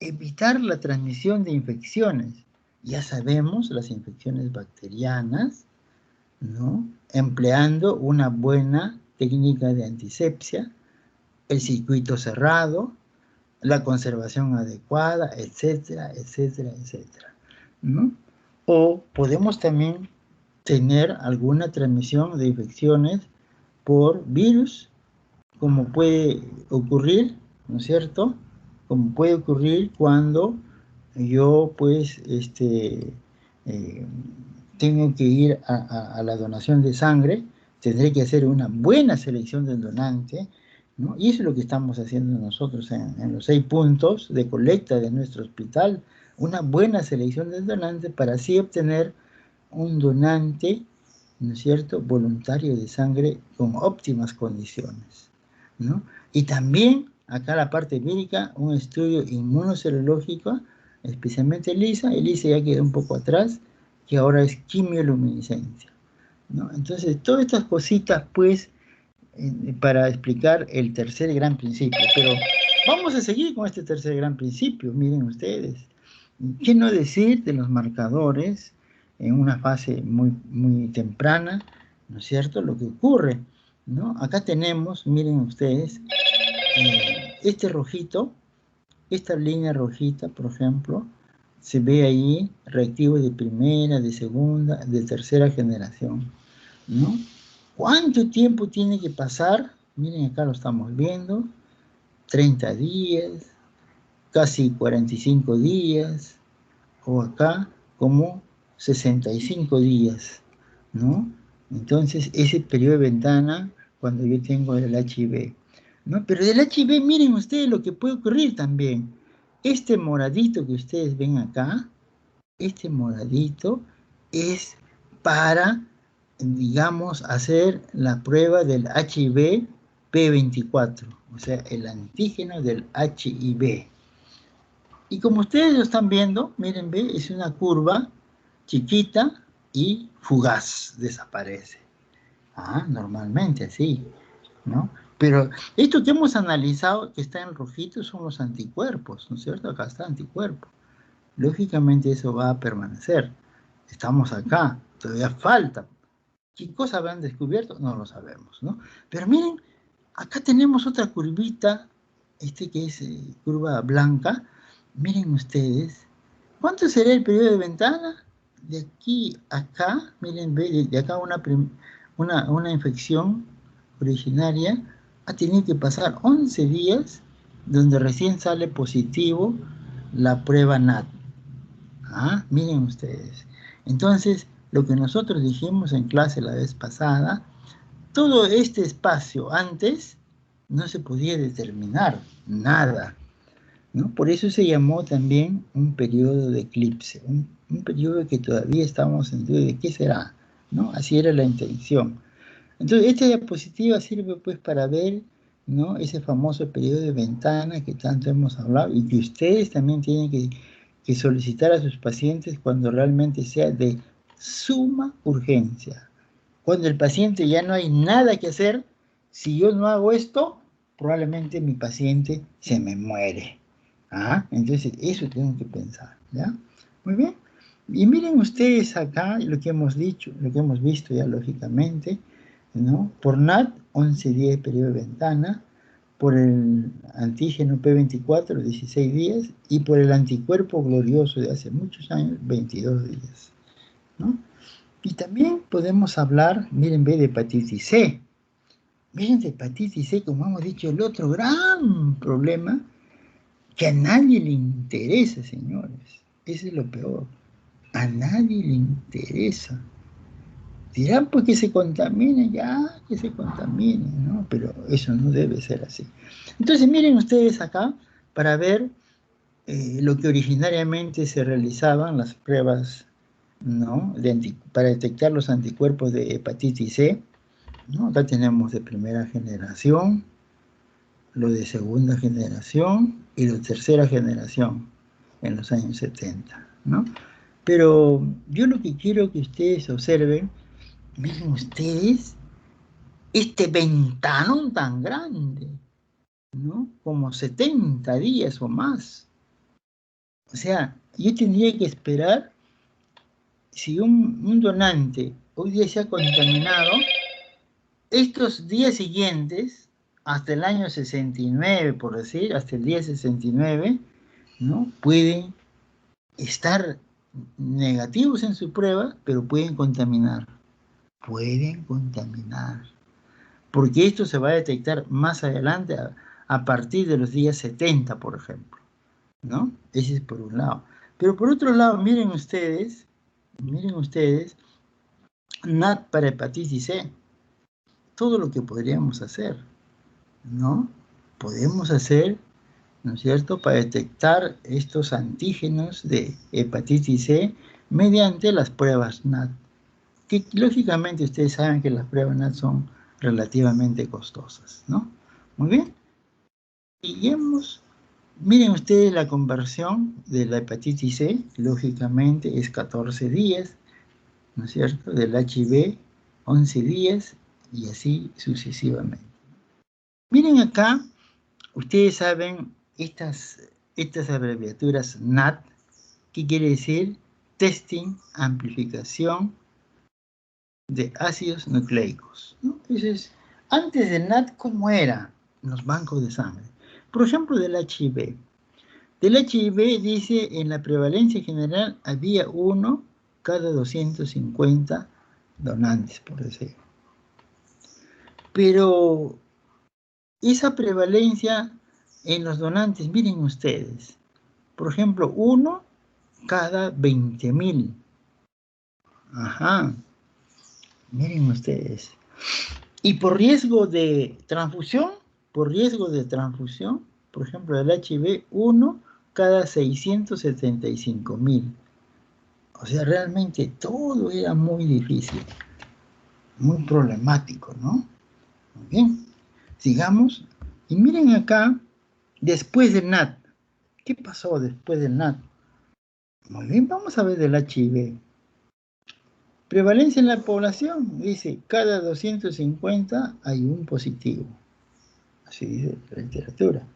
evitar la transmisión de infecciones. Ya sabemos, las infecciones bacterianas, ¿no? Empleando una buena técnica de antisepsia, el circuito cerrado, la conservación adecuada, etcétera, etcétera, etcétera, ¿no? O podemos también tener alguna transmisión de infecciones por virus, como puede ocurrir, ¿no es cierto? Como puede ocurrir cuando yo, pues, eh, tengo que ir a la donación de sangre, tendré que hacer una buena selección del donante, ¿no? Y eso es lo que estamos haciendo nosotros en los 6 puntos de colecta de nuestro hospital, una buena selección del donante para así obtener un donante, ¿no es cierto?, voluntario de sangre con óptimas condiciones, ¿no? Y también, acá la parte médica, un estudio inmunoserológico, especialmente ELISA ya quedó un poco atrás, que ahora es quimioluminiscencia, ¿no? Entonces, todas estas cositas, pues, para explicar el tercer gran principio. Pero vamos a seguir con este tercer gran principio, miren ustedes. ¿Qué no decir de los marcadores en una fase muy, muy temprana? ¿No es cierto? Lo que ocurre, ¿no? Acá tenemos, miren ustedes, este rojito, esta línea rojita, por ejemplo, se ve ahí reactivos de primera, de segunda, de tercera generación, ¿no? ¿Cuánto tiempo tiene que pasar? Miren, acá lo estamos viendo, 30 días, casi 45 días, o acá como 65 días, ¿no? Entonces, ese periodo de ventana cuando yo tengo el HIV, ¿no? Pero del HIV, miren ustedes lo que puede ocurrir también. Este moradito que ustedes ven acá, este moradito es para, digamos, hacer la prueba del HIV P24, o sea, el antígeno del HIV. Y como ustedes lo están viendo, miren, ve, es una curva chiquita y fugaz, desaparece. Ah, normalmente así, ¿no? Pero esto que hemos analizado, que está en rojito, son los anticuerpos, ¿no es cierto? Acá está anticuerpo. Lógicamente eso va a permanecer. Estamos acá, todavía falta. ¿Qué cosa habrán descubierto? No lo sabemos, ¿no? Pero miren, acá tenemos otra curvita, que es curva blanca. Miren ustedes, ¿cuánto será el periodo de ventana? De aquí a acá, miren, de acá una infección originaria ha tenido que pasar 11 días donde recién sale positivo la prueba NAT. Ah, miren ustedes. Entonces, lo que nosotros dijimos en clase la vez pasada, todo este espacio antes no se podía determinar nada, ¿no? Por eso se llamó también un periodo de eclipse, un periodo que todavía estamos en duda de qué será, ¿no? Así era la intención. Entonces, esta diapositiva sirve pues para ver, ¿no?, ese famoso periodo de ventana que tanto hemos hablado y que ustedes también tienen que solicitar a sus pacientes cuando realmente sea de suma urgencia. Cuando el paciente ya no hay nada que hacer, si yo no hago esto, probablemente mi paciente se me muere. ¿Ah? Entonces, eso tengo que pensar, ¿ya? Muy bien. Y miren ustedes acá lo que hemos dicho, lo que hemos visto ya lógicamente, ¿no? Por NAT, 11 días de periodo de ventana, por el antígeno P24, 16 días, y por el anticuerpo glorioso de hace muchos años, 22 días, ¿no? Y también podemos hablar, miren, de hepatitis C. Miren, de hepatitis C, como hemos dicho, el otro gran problema que a nadie le interesa, señores. Eso es lo peor. A nadie le interesa. Dirán, pues que se contamine, ya, que se contamine, ¿no? Pero eso no debe ser así. Entonces, miren ustedes acá, para ver lo que originariamente se realizaban, las pruebas, ¿no?, para detectar los anticuerpos de hepatitis C, ¿no? Acá tenemos de primera generación, lo de segunda generación y lo de tercera generación en los años 70, ¿no? Pero yo lo que quiero que ustedes observen, miren ustedes, este ventanón tan grande, ¿no? Como 70 días o más. O sea, yo tendría que esperar, si un donante hoy día se ha contaminado, estos días siguientes, hasta el año 69, por decir, hasta el día 69, ¿no? Pueden estar negativos en su prueba, pero pueden contaminar. Pueden contaminar. Porque esto se va a detectar más adelante, a partir de los días 70, por ejemplo, ¿no? Ese es por un lado. Pero por otro lado, miren ustedes, NAT para hepatitis C, todo lo que podríamos hacer, ¿no? Podemos hacer, ¿no es cierto?, para detectar estos antígenos de hepatitis C mediante las pruebas NAT, que lógicamente ustedes saben que las pruebas NAT son relativamente costosas, ¿no? Muy bien. Y miren ustedes la conversión de la hepatitis C, lógicamente es 14 días, ¿no es cierto? Del HIV, 11 días y así sucesivamente. Miren acá, ustedes saben estas abreviaturas NAT, ¿qué quiere decir? Testing, amplificación de ácidos nucleicos, ¿no? Entonces, antes del NAT, ¿cómo eran los bancos de sangre? Por ejemplo, del HIV. Del HIV dice, en la prevalencia general había uno cada 250 donantes, por decir. Pero esa prevalencia en los donantes, miren ustedes, por ejemplo, uno cada 20.000. Ajá, miren ustedes. Y por riesgo de transfusión, por ejemplo, del HIV, uno cada 675.000. O sea, realmente todo era muy difícil, muy problemático, ¿no? Muy bien, sigamos. Y miren acá, después del NAT. ¿Qué pasó después del NAT? Muy bien, vamos a ver del HIV. Prevalencia en la población, dice, cada 250 hay un positivo. Así dice la literatura.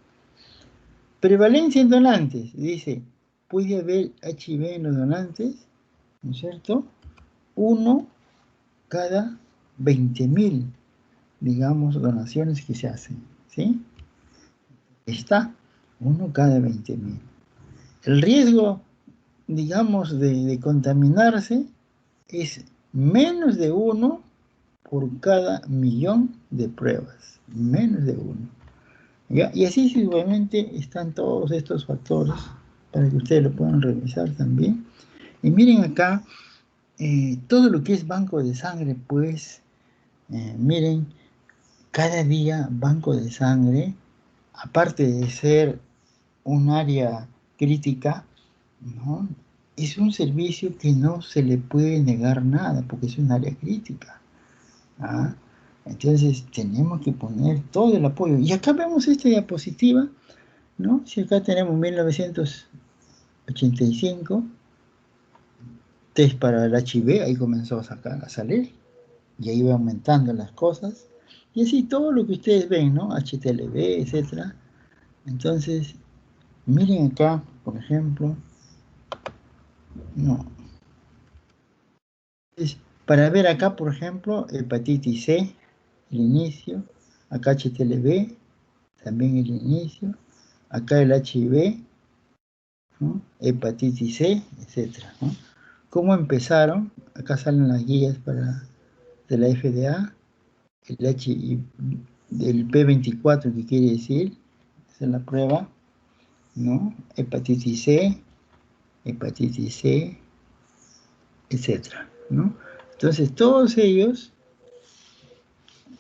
Prevalencia en donantes, dice, puede haber HIV en los donantes, ¿no es cierto? Uno cada 20.000, digamos, donaciones que se hacen, ¿sí? Está, uno cada 20.000. El riesgo, digamos, de contaminarse es menos de uno por cada millón de pruebas, menos de uno. ¿Ya? Y así sucesivamente están todos estos factores para que ustedes lo puedan revisar también. Y miren acá, todo lo que es banco de sangre, pues, miren, cada día banco de sangre, aparte de ser un área crítica, ¿no? Es un servicio que no se le puede negar nada, porque es un área crítica. ¿Ah? Entonces tenemos que poner todo el apoyo. Y acá vemos esta diapositiva, ¿no? Si acá tenemos 1985, test para el HIV, ahí comenzó a salir, y ahí va aumentando las cosas. Y así todo lo que ustedes ven, ¿no? HTLV, etcétera. Entonces, miren acá, por ejemplo, no. Para ver acá, por ejemplo, hepatitis C, el inicio, acá HTLV, también el inicio, acá el HIV, ¿no? Hepatitis C, etcétera, ¿no? ¿Cómo empezaron? Acá salen las guías de la FDA, el P24, que quiere decir, esa es la prueba, ¿no? Hepatitis C, etcétera, ¿no? Entonces, todos ellos,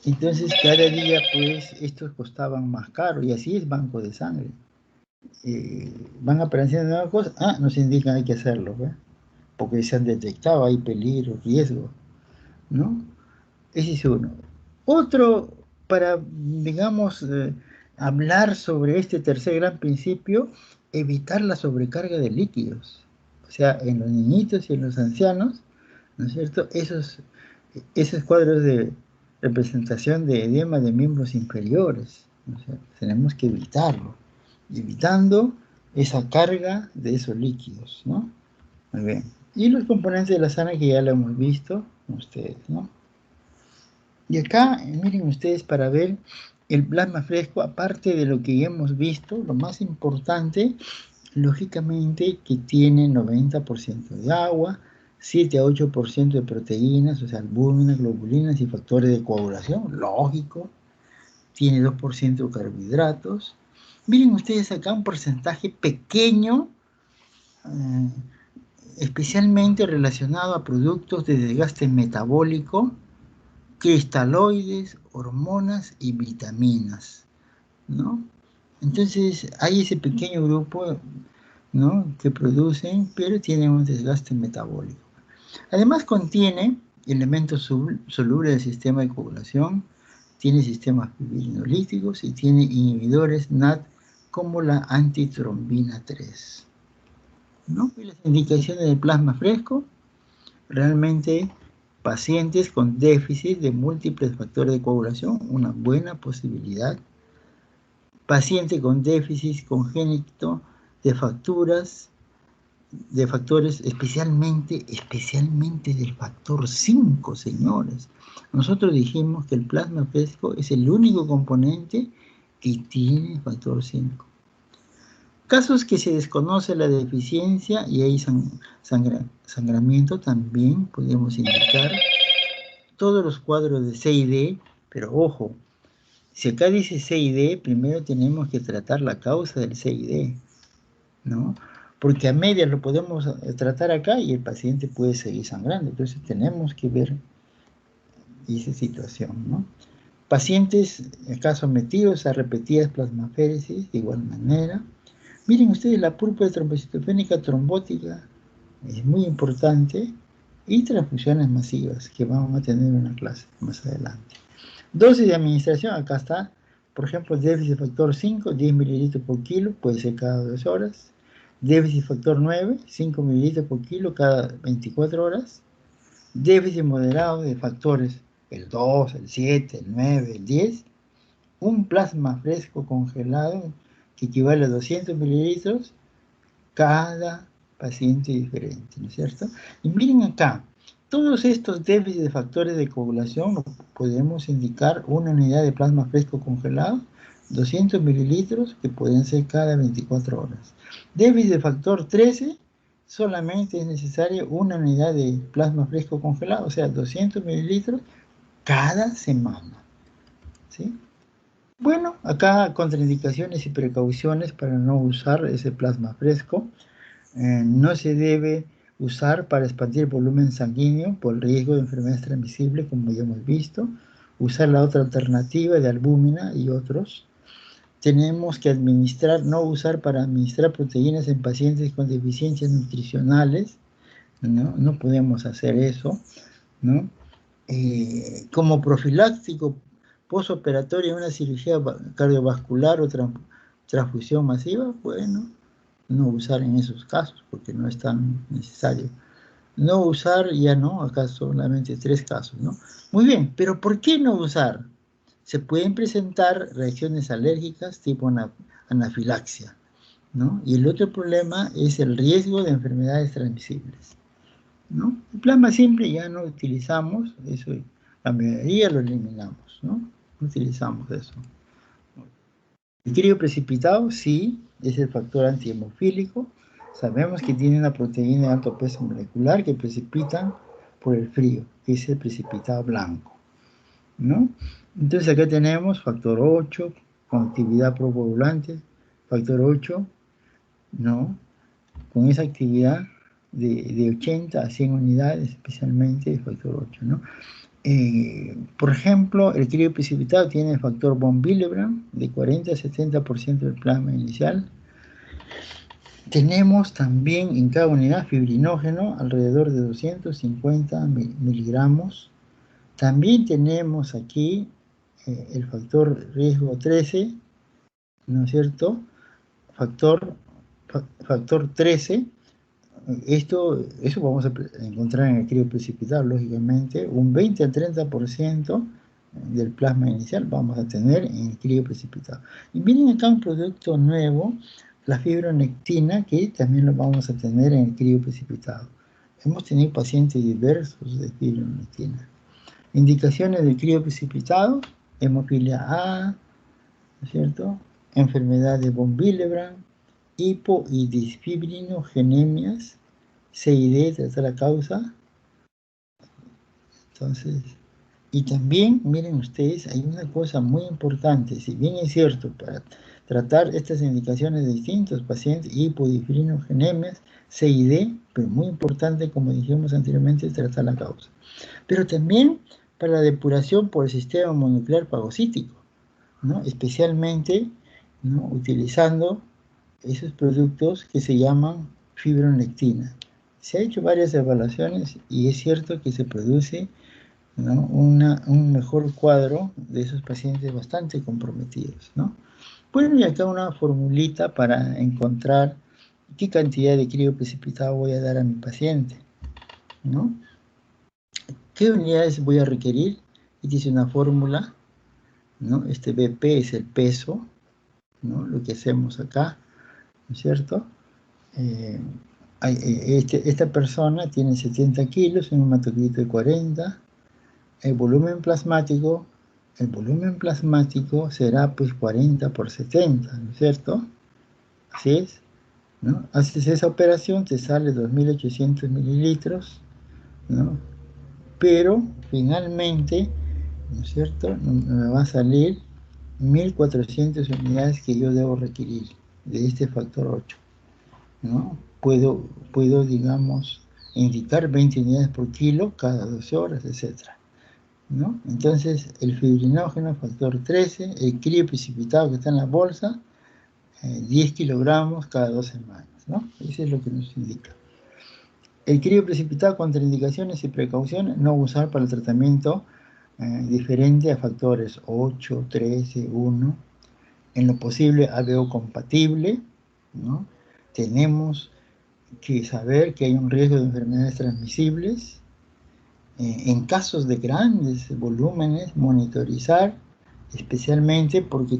entonces cada día, pues, estos costaban más caro, y así es banco de sangre. Van apareciendo nuevas cosas, nos indican hay que hacerlo, ¿ve? Porque se han detectado, hay peligro, riesgo, ¿no? Ese es uno. Otro, para, digamos, hablar sobre este tercer gran principio, evitar la sobrecarga de líquidos. O sea, en los niñitos y en los ancianos, ¿no es cierto? Esos cuadros de representación de edema de miembros inferiores, ¿no es cierto? Tenemos que evitarlo. Evitando esa carga de esos líquidos, ¿no? Muy bien. Y los componentes de la sana que ya lo hemos visto ustedes, ¿no? Y acá, miren ustedes para ver el plasma fresco, aparte de lo que ya hemos visto, lo más importante, lógicamente, que tiene 90% de agua, 7 a 8% de proteínas, o sea, albúminas, globulinas y factores de coagulación, lógico. Tiene 2% de carbohidratos. Miren ustedes acá un porcentaje pequeño, eh, especialmente relacionado a productos de desgaste metabólico, cristaloides, hormonas y vitaminas, ¿no? Entonces hay ese pequeño grupo, ¿no?, que producen, pero tienen un desgaste metabólico. Además contiene elementos solubles del sistema de coagulación, tiene sistemas fibrinolíticos y tiene inhibidores NAT como la antitrombina 3, ¿no? Y las indicaciones del plasma fresco, realmente pacientes con déficit de múltiples factores de coagulación, una buena posibilidad. Paciente con déficit congénito de factores, especialmente del factor 5, señores. Nosotros dijimos que el plasma fresco es el único componente que tiene factor 5. Casos que se desconoce la deficiencia y hay sangramiento, también podemos indicar todos los cuadros de C y D, pero ojo, si acá dice C y D, primero tenemos que tratar la causa del C y D, ¿no? Porque a medias lo podemos tratar acá y el paciente puede seguir sangrando. Entonces tenemos que ver esa situación, ¿no? Pacientes acá sometidos a repetidas plasmaféresis, de igual manera. Miren ustedes la púrpura trombocitopénica trombótica, es muy importante, y transfusiones masivas, que vamos a tener en una clase más adelante. Dosis de administración, acá está, por ejemplo, déficit factor 5, 10 mililitros por kilo, puede ser cada 2 horas. Déficit factor 9, 5 mililitros por kilo cada 24 horas. Déficit moderado de factores, el 2, el 7, el 9, el 10. Un plasma fresco congelado que equivale a 200 mililitros cada paciente diferente, ¿no es cierto? Y miren acá, todos estos déficits de factores de coagulación podemos indicar una unidad de plasma fresco congelado, 200 mililitros, que pueden ser cada 24 horas. Déficit de factor 13, solamente es necesaria una unidad de plasma fresco congelado, o sea, 200 mililitros cada semana, ¿sí? Bueno, acá contraindicaciones y precauciones para no usar ese plasma fresco. No se debe usar para expandir volumen sanguíneo por riesgo de enfermedades transmisibles, como ya hemos visto. Usar la otra alternativa de albúmina y otros. Tenemos que no usar para administrar proteínas en pacientes con deficiencias nutricionales, ¿no? No podemos hacer eso, ¿no? Como profiláctico postoperatorio en una cirugía cardiovascular o transfusión masiva, bueno, no usar en esos casos porque no es tan necesario. No usar, ya no, acá solamente 3 casos, ¿no? Muy bien, pero ¿por qué no usar? Se pueden presentar reacciones alérgicas tipo anafilaxia, ¿no? Y el otro problema es el riesgo de enfermedades transmisibles, ¿no? El plasma simple ya no utilizamos, eso la mayoría lo eliminamos, ¿no? No utilizamos eso. El crío precipitado, sí, es el factor antihemofílico. Sabemos que tiene una proteína de alto peso molecular que precipitan por el frío, que es el precipitado blanco, ¿no? Entonces acá tenemos factor 8, con actividad procoagulante, factor 8, ¿no? Con esa actividad de 80 a 100 unidades, especialmente el factor 8, ¿no? Por ejemplo, el crío precipitado tiene el factor von Willebrand de 40 a 70% del plasma inicial. Tenemos también en cada unidad fibrinógeno alrededor de 250 miligramos. También tenemos aquí el factor riesgo 13, ¿no es cierto? Factor 13. Eso vamos a encontrar en el crío precipitado, lógicamente. Un 20 al 30% del plasma inicial vamos a tener en el crío precipitado. Y miren acá un producto nuevo, la fibronectina, que también lo vamos a tener en el crioprecipitado. Hemos tenido pacientes diversos de fibronectina. Indicaciones del crioprecipitado: hemofilia A, ¿no es cierto? Enfermedad de von Willebrand, hipo y disfibrinogenias, CID, tratar la causa. Entonces, y también, miren ustedes, hay una cosa muy importante. Si bien es cierto, para tratar estas indicaciones de distintos pacientes, hipodifrinogenias, CID, pero muy importante, como dijimos anteriormente, tratar la causa. Pero también para la depuración por el sistema mononuclear fagocítico, ¿no? Especialmente, ¿no?, utilizando esos productos que se llaman fibronectina. Se ha hecho varias evaluaciones y es cierto que se produce, ¿no?, un mejor cuadro de esos pacientes bastante comprometidos, ¿no? Bueno, y acá una formulita para encontrar qué cantidad de crioprecipitado voy a dar a mi paciente, ¿no? ¿Qué unidades voy a requerir? Y dice una fórmula, ¿no? Este BP es el peso, ¿no?, lo que hacemos acá, ¿no es cierto? Esta persona tiene 70 kilos, un hematocrito de 40. El volumen plasmático será pues 40 por 70, ¿no es cierto? Así es, ¿no? Haces esa operación, te sale 2.800 mililitros, ¿no? Pero finalmente, ¿no es cierto?, me va a salir 1.400 unidades que yo debo requerir de este factor 8, ¿no? Puedo, digamos, indicar 20 unidades por kilo cada 12 horas, etcétera, ¿no? Entonces, el fibrinógeno, factor 13, el crioprecipitado que está en la bolsa, 10 kilogramos cada 2 semanas, ¿no? Eso es lo que nos indica. El crioprecipitado, contraindicaciones y precauciones: no usar para el tratamiento diferente a factores 8, 13, 1. En lo posible, ABO compatible, ¿no? Tenemos que saber que hay un riesgo de enfermedades transmisibles. En casos de grandes volúmenes, monitorizar, especialmente porque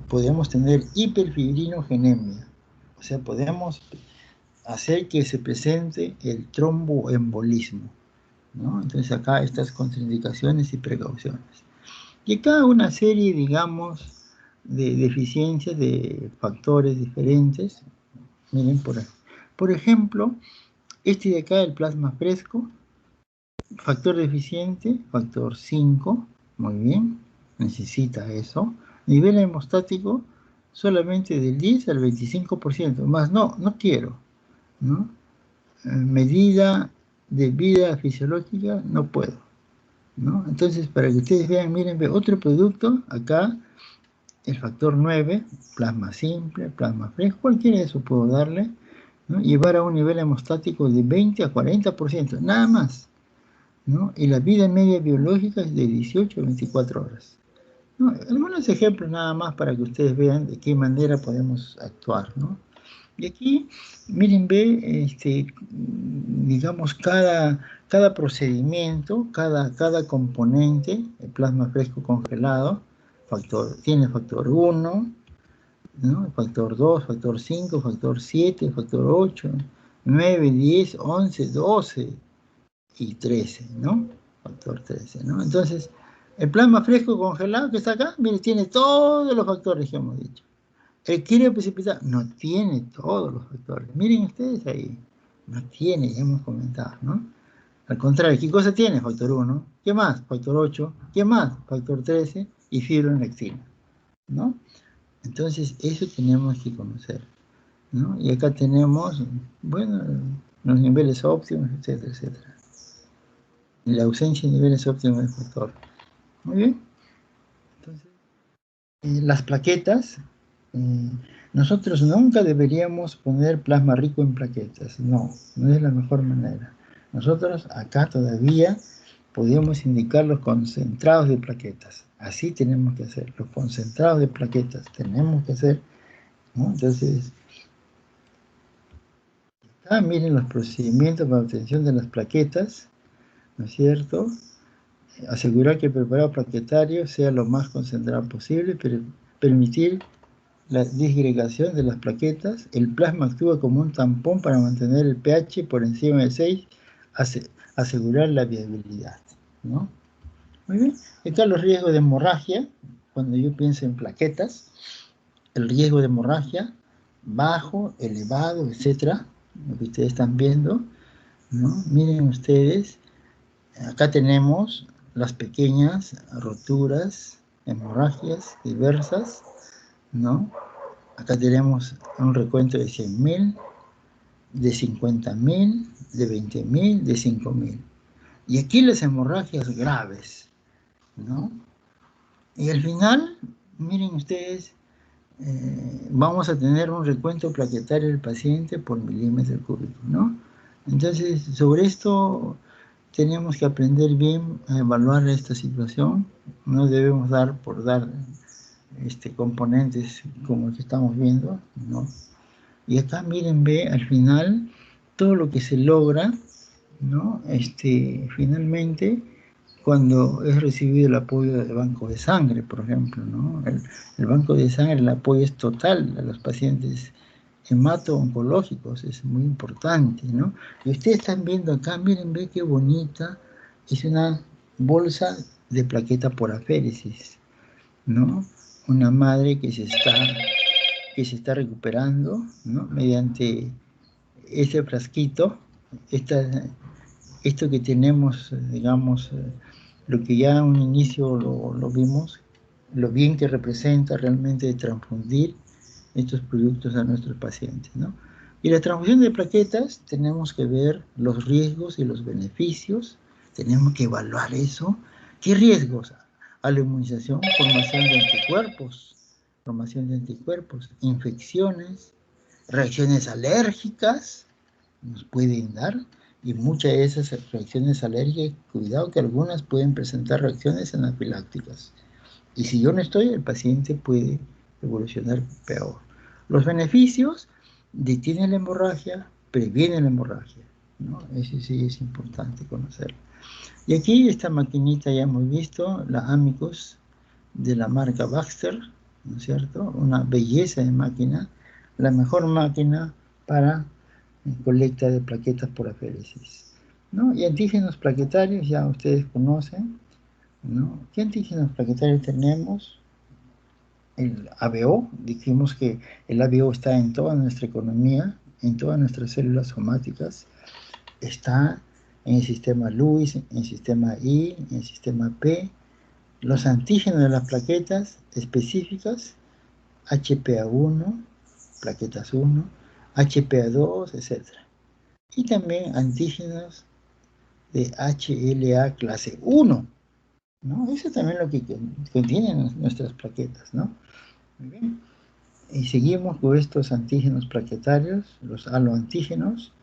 podemos tener hiperfibrinogenemia. O sea, podemos hacer que se presente el tromboembolismo, ¿no? Entonces acá estas contraindicaciones y precauciones. Y acá una serie, digamos, de deficiencias de factores diferentes. Miren, por ejemplo, este de acá, el plasma fresco, factor deficiente, factor 5, muy bien, necesita eso. Nivel hemostático solamente del 10 al 25%, más no quiero, ¿no? Medida de vida fisiológica, no puedo, ¿no? Entonces, para que ustedes vean, miren, otro producto, acá, el factor 9, plasma simple, plasma fresco, cualquiera de eso puedo darle, ¿no? Llevar a un nivel hemostático de 20 a 40%, nada más, ¿no? Y la vida media biológica es de 18 a 24 horas. ¿No? Algunos ejemplos nada más para que ustedes vean de qué manera podemos actuar, ¿no? Y aquí, miren, digamos, cada procedimiento, cada componente, el plasma fresco congelado, tiene factor 1, ¿no?, factor 2, factor 5, factor 7, factor 8, 9, 10, 11, 12 y 13, ¿no? Factor 13, ¿no? Entonces, el plasma fresco congelado que está acá, mire, tiene todos los factores que hemos dicho. El crioprecipitado no tiene todos los factores. Miren ustedes ahí, no tiene, ya hemos comentado, ¿no? Al contrario, ¿qué cosa tiene? Factor 1. ¿Qué más? Factor 8. ¿Qué más? Factor 13 y fibronectina, ¿no? Entonces, eso tenemos que conocer, ¿no? Y acá tenemos, bueno, los niveles óptimos, etcétera, etcétera. Y la ausencia de niveles óptimos del factor. Muy bien. Entonces, las plaquetas, nosotros nunca deberíamos poner plasma rico en plaquetas. No es la mejor manera. Nosotros acá todavía podemos indicar los concentrados de plaquetas. Así tenemos que hacer. Los concentrados de plaquetas tenemos que hacer, ¿no? Entonces, acá miren los procedimientos para obtención de las plaquetas, ¿no es cierto? Asegurar que el preparado plaquetario sea lo más concentrado posible, pero permitir la disgregación de las plaquetas. El plasma actúa como un tampón para mantener el pH por encima de 6, asegurar la viabilidad, ¿no? Muy bien. Acá los riesgos de hemorragia, cuando yo pienso en plaquetas, el riesgo de hemorragia, bajo, elevado, etcétera, lo que ustedes están viendo, ¿no? Miren ustedes, acá tenemos las pequeñas roturas, hemorragias diversas, ¿no? Acá tenemos un recuento de 100.000, de 50.000, de 20.000, de 5.000. Y aquí las hemorragias graves, ¿no? Y al final, miren ustedes, vamos a tener un recuento plaquetario del paciente por milímetro cúbico, ¿no? Entonces, sobre esto tenemos que aprender bien a evaluar esta situación. No debemos dar por dar componentes como el que estamos viendo, ¿no? Y acá miren, ve al final todo lo que se logra, ¿no? Finalmente, cuando es recibido el apoyo del banco de sangre, por ejemplo, ¿no? El banco de sangre, el apoyo es total a los pacientes hemato-oncológicos, es muy importante, ¿no? Y ustedes están viendo acá, miren, ve qué bonita, es una bolsa de plaqueta por aféresis, ¿no? Una madre que se está recuperando, ¿no? Mediante ese frasquito, esto que tenemos, digamos, lo que ya en un inicio lo vimos, lo bien que representa realmente transfundir estos productos a nuestros pacientes, ¿no? Y la transfusión de plaquetas, tenemos que ver los riesgos y los beneficios, tenemos que evaluar eso. ¿Qué riesgos? A la inmunización, formación de anticuerpos, infecciones, reacciones alérgicas, nos pueden dar, y muchas de esas reacciones alérgicas, cuidado que algunas pueden presentar reacciones anafilácticas. Y si yo no estoy, el paciente puede evolucionar peor. Los beneficios: detiene la hemorragia, previene la hemorragia, ¿no? Eso sí es importante conocerlo. Y aquí esta maquinita ya hemos visto, la Amicus de la marca Baxter, ¿no es cierto? Una belleza de máquina, la mejor máquina para colecta de plaquetas por aféresis, ¿no? Y antígenos plaquetarios ya ustedes conocen, ¿no? ¿Qué antígenos plaquetarios tenemos? El ABO, dijimos que el ABO está en toda nuestra economía, en todas nuestras células somáticas, está en el sistema Lewis, en el sistema I, en el sistema P. Los antígenos de las plaquetas específicas, HPA1, plaquetas 1, HPA2, etc. Y también antígenos de HLA clase 1, ¿no? Eso también es lo que contienen nuestras plaquetas, ¿no? Muy bien. Y seguimos con estos antígenos plaquetarios, los aloantígenos,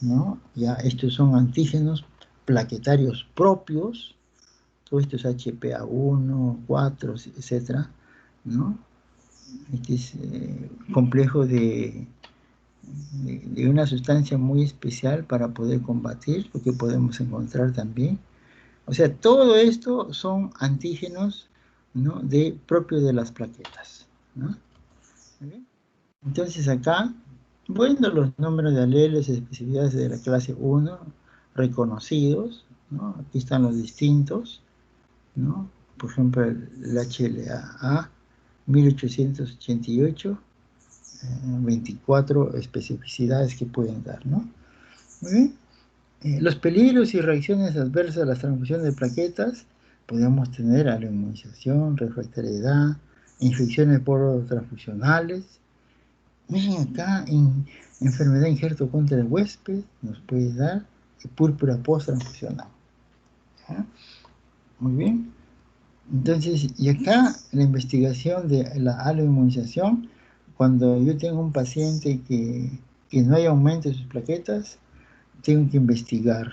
¿no? Ya estos son antígenos plaquetarios propios, todos estos HPA1, 4, etcétera, ¿no? Este es complejo de una sustancia muy especial para poder combatir, lo que podemos encontrar también. O sea, todo esto son antígenos, ¿no? Propios de las plaquetas, ¿no? Entonces acá, viendo los números de alelos y especificidades de la clase 1 reconocidos, ¿no? Aquí están los distintos, ¿no? Por ejemplo, el HLA-A 1888, 24 especificidades que pueden dar, ¿no? Muy bien. Los peligros y reacciones adversas a la transfusión de plaquetas, podemos tener aloinmunización, refractariedad, infecciones por transfusionales. Miren acá, enfermedad injerto contra el huésped, nos puede dar, y púrpura post-transfusional. Muy bien. Entonces, y acá la investigación de la aloinmunización, cuando yo tengo un paciente que no hay aumento de sus plaquetas, tengo que investigar,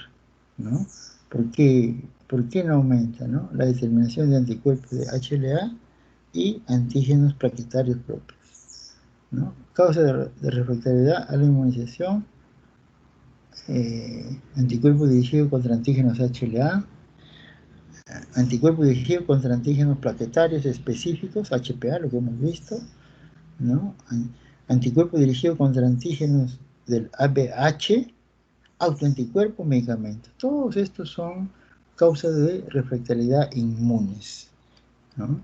¿no? ¿Por qué no aumenta, ¿no? La determinación de anticuerpos de HLA y antígenos plaquetarios propios, ¿no? Causa de refractariedad a la inmunización, anticuerpos dirigidos contra antígenos HLA, anticuerpos dirigidos contra antígenos plaquetarios específicos, HPA, lo que hemos visto, ¿no? Anticuerpo dirigido contra antígenos del ABH, autoanticuerpo, medicamento. Todos estos son causas de refractariedad inmunes, ¿no?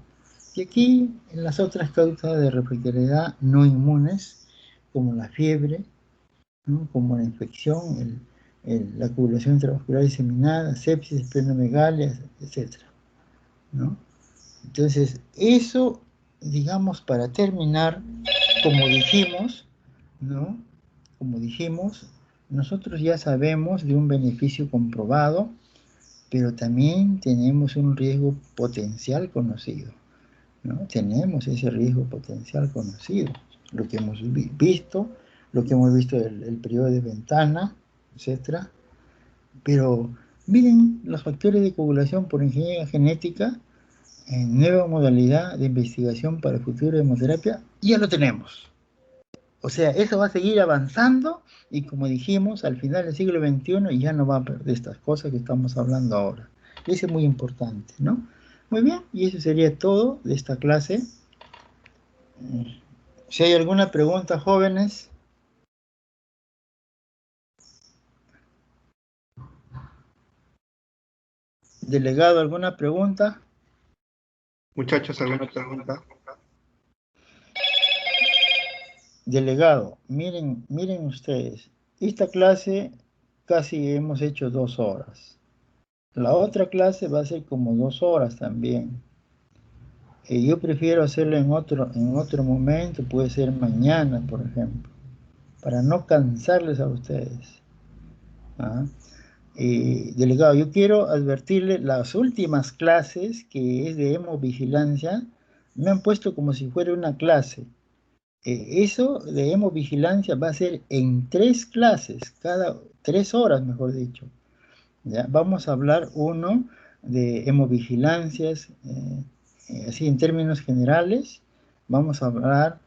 Y aquí, en las otras causas de refractariedad no inmunes, como la fiebre, ¿no? Como la infección, la coagulación intravascular diseminada, sepsis, esplenomegalia, etc., ¿no? Entonces, eso, digamos, para terminar, como dijimos, ¿no? Como dijimos, nosotros ya sabemos de un beneficio comprobado, pero también tenemos un riesgo potencial conocido, ¿no? Tenemos ese riesgo potencial conocido, lo que hemos visto, lo que hemos visto el periodo de ventana, etcétera. Pero miren los factores de coagulación por ingeniería genética en nueva modalidad de investigación para el futuro de hemoterapia, ya lo tenemos. O sea, eso va a seguir avanzando y como dijimos, al final del siglo XXI ya no va a perder estas cosas que estamos hablando ahora. Eso es muy importante, ¿no? Muy bien, y eso sería todo de esta clase. Si hay alguna pregunta, jóvenes. Delegado, ¿alguna pregunta? Muchachos, ¿alguna pregunta? Delegado, miren ustedes, esta clase casi hemos hecho 2 horas. La otra clase va a ser como 2 horas también. Yo prefiero hacerlo en otro momento, puede ser mañana, por ejemplo, para no cansarles a ustedes. ¿Ah? Delegado, yo quiero advertirle, las últimas clases, que es de hemovigilancia, me han puesto como si fuera una clase. Eso de hemovigilancia va a ser en 3 clases, cada 3 horas, mejor dicho. ¿Ya? Vamos a hablar uno de hemovigilancias, así en términos generales. Vamos a hablar,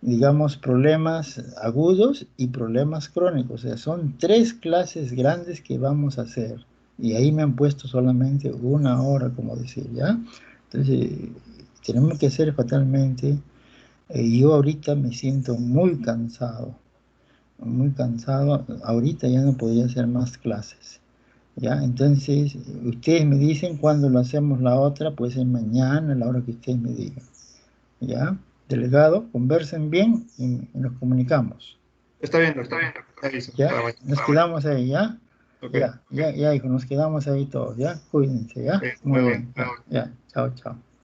digamos, problemas agudos y problemas crónicos. O sea, son 3 clases grandes que vamos a hacer. Y ahí me han puesto solamente 1 hora, como decir, ¿ya? Entonces, tenemos que hacer fatalmente. Yo ahorita me siento muy cansado, muy cansado. Ahorita ya no podría hacer más clases. ¿Ya? Entonces, ustedes me dicen cuándo lo hacemos la otra, puede ser mañana, a la hora que ustedes me digan. ¿Ya? Delegado, conversen bien y nos comunicamos. Está bien, doctor. Aviso, ¿Ya? para mañana. Nos quedamos ahí, ¿ya? Ok, Ya, hijo, nos quedamos ahí todos, ¿ya? Cuídense, ¿ya? ok, Muy muy bien, bueno. ya, chao, chao.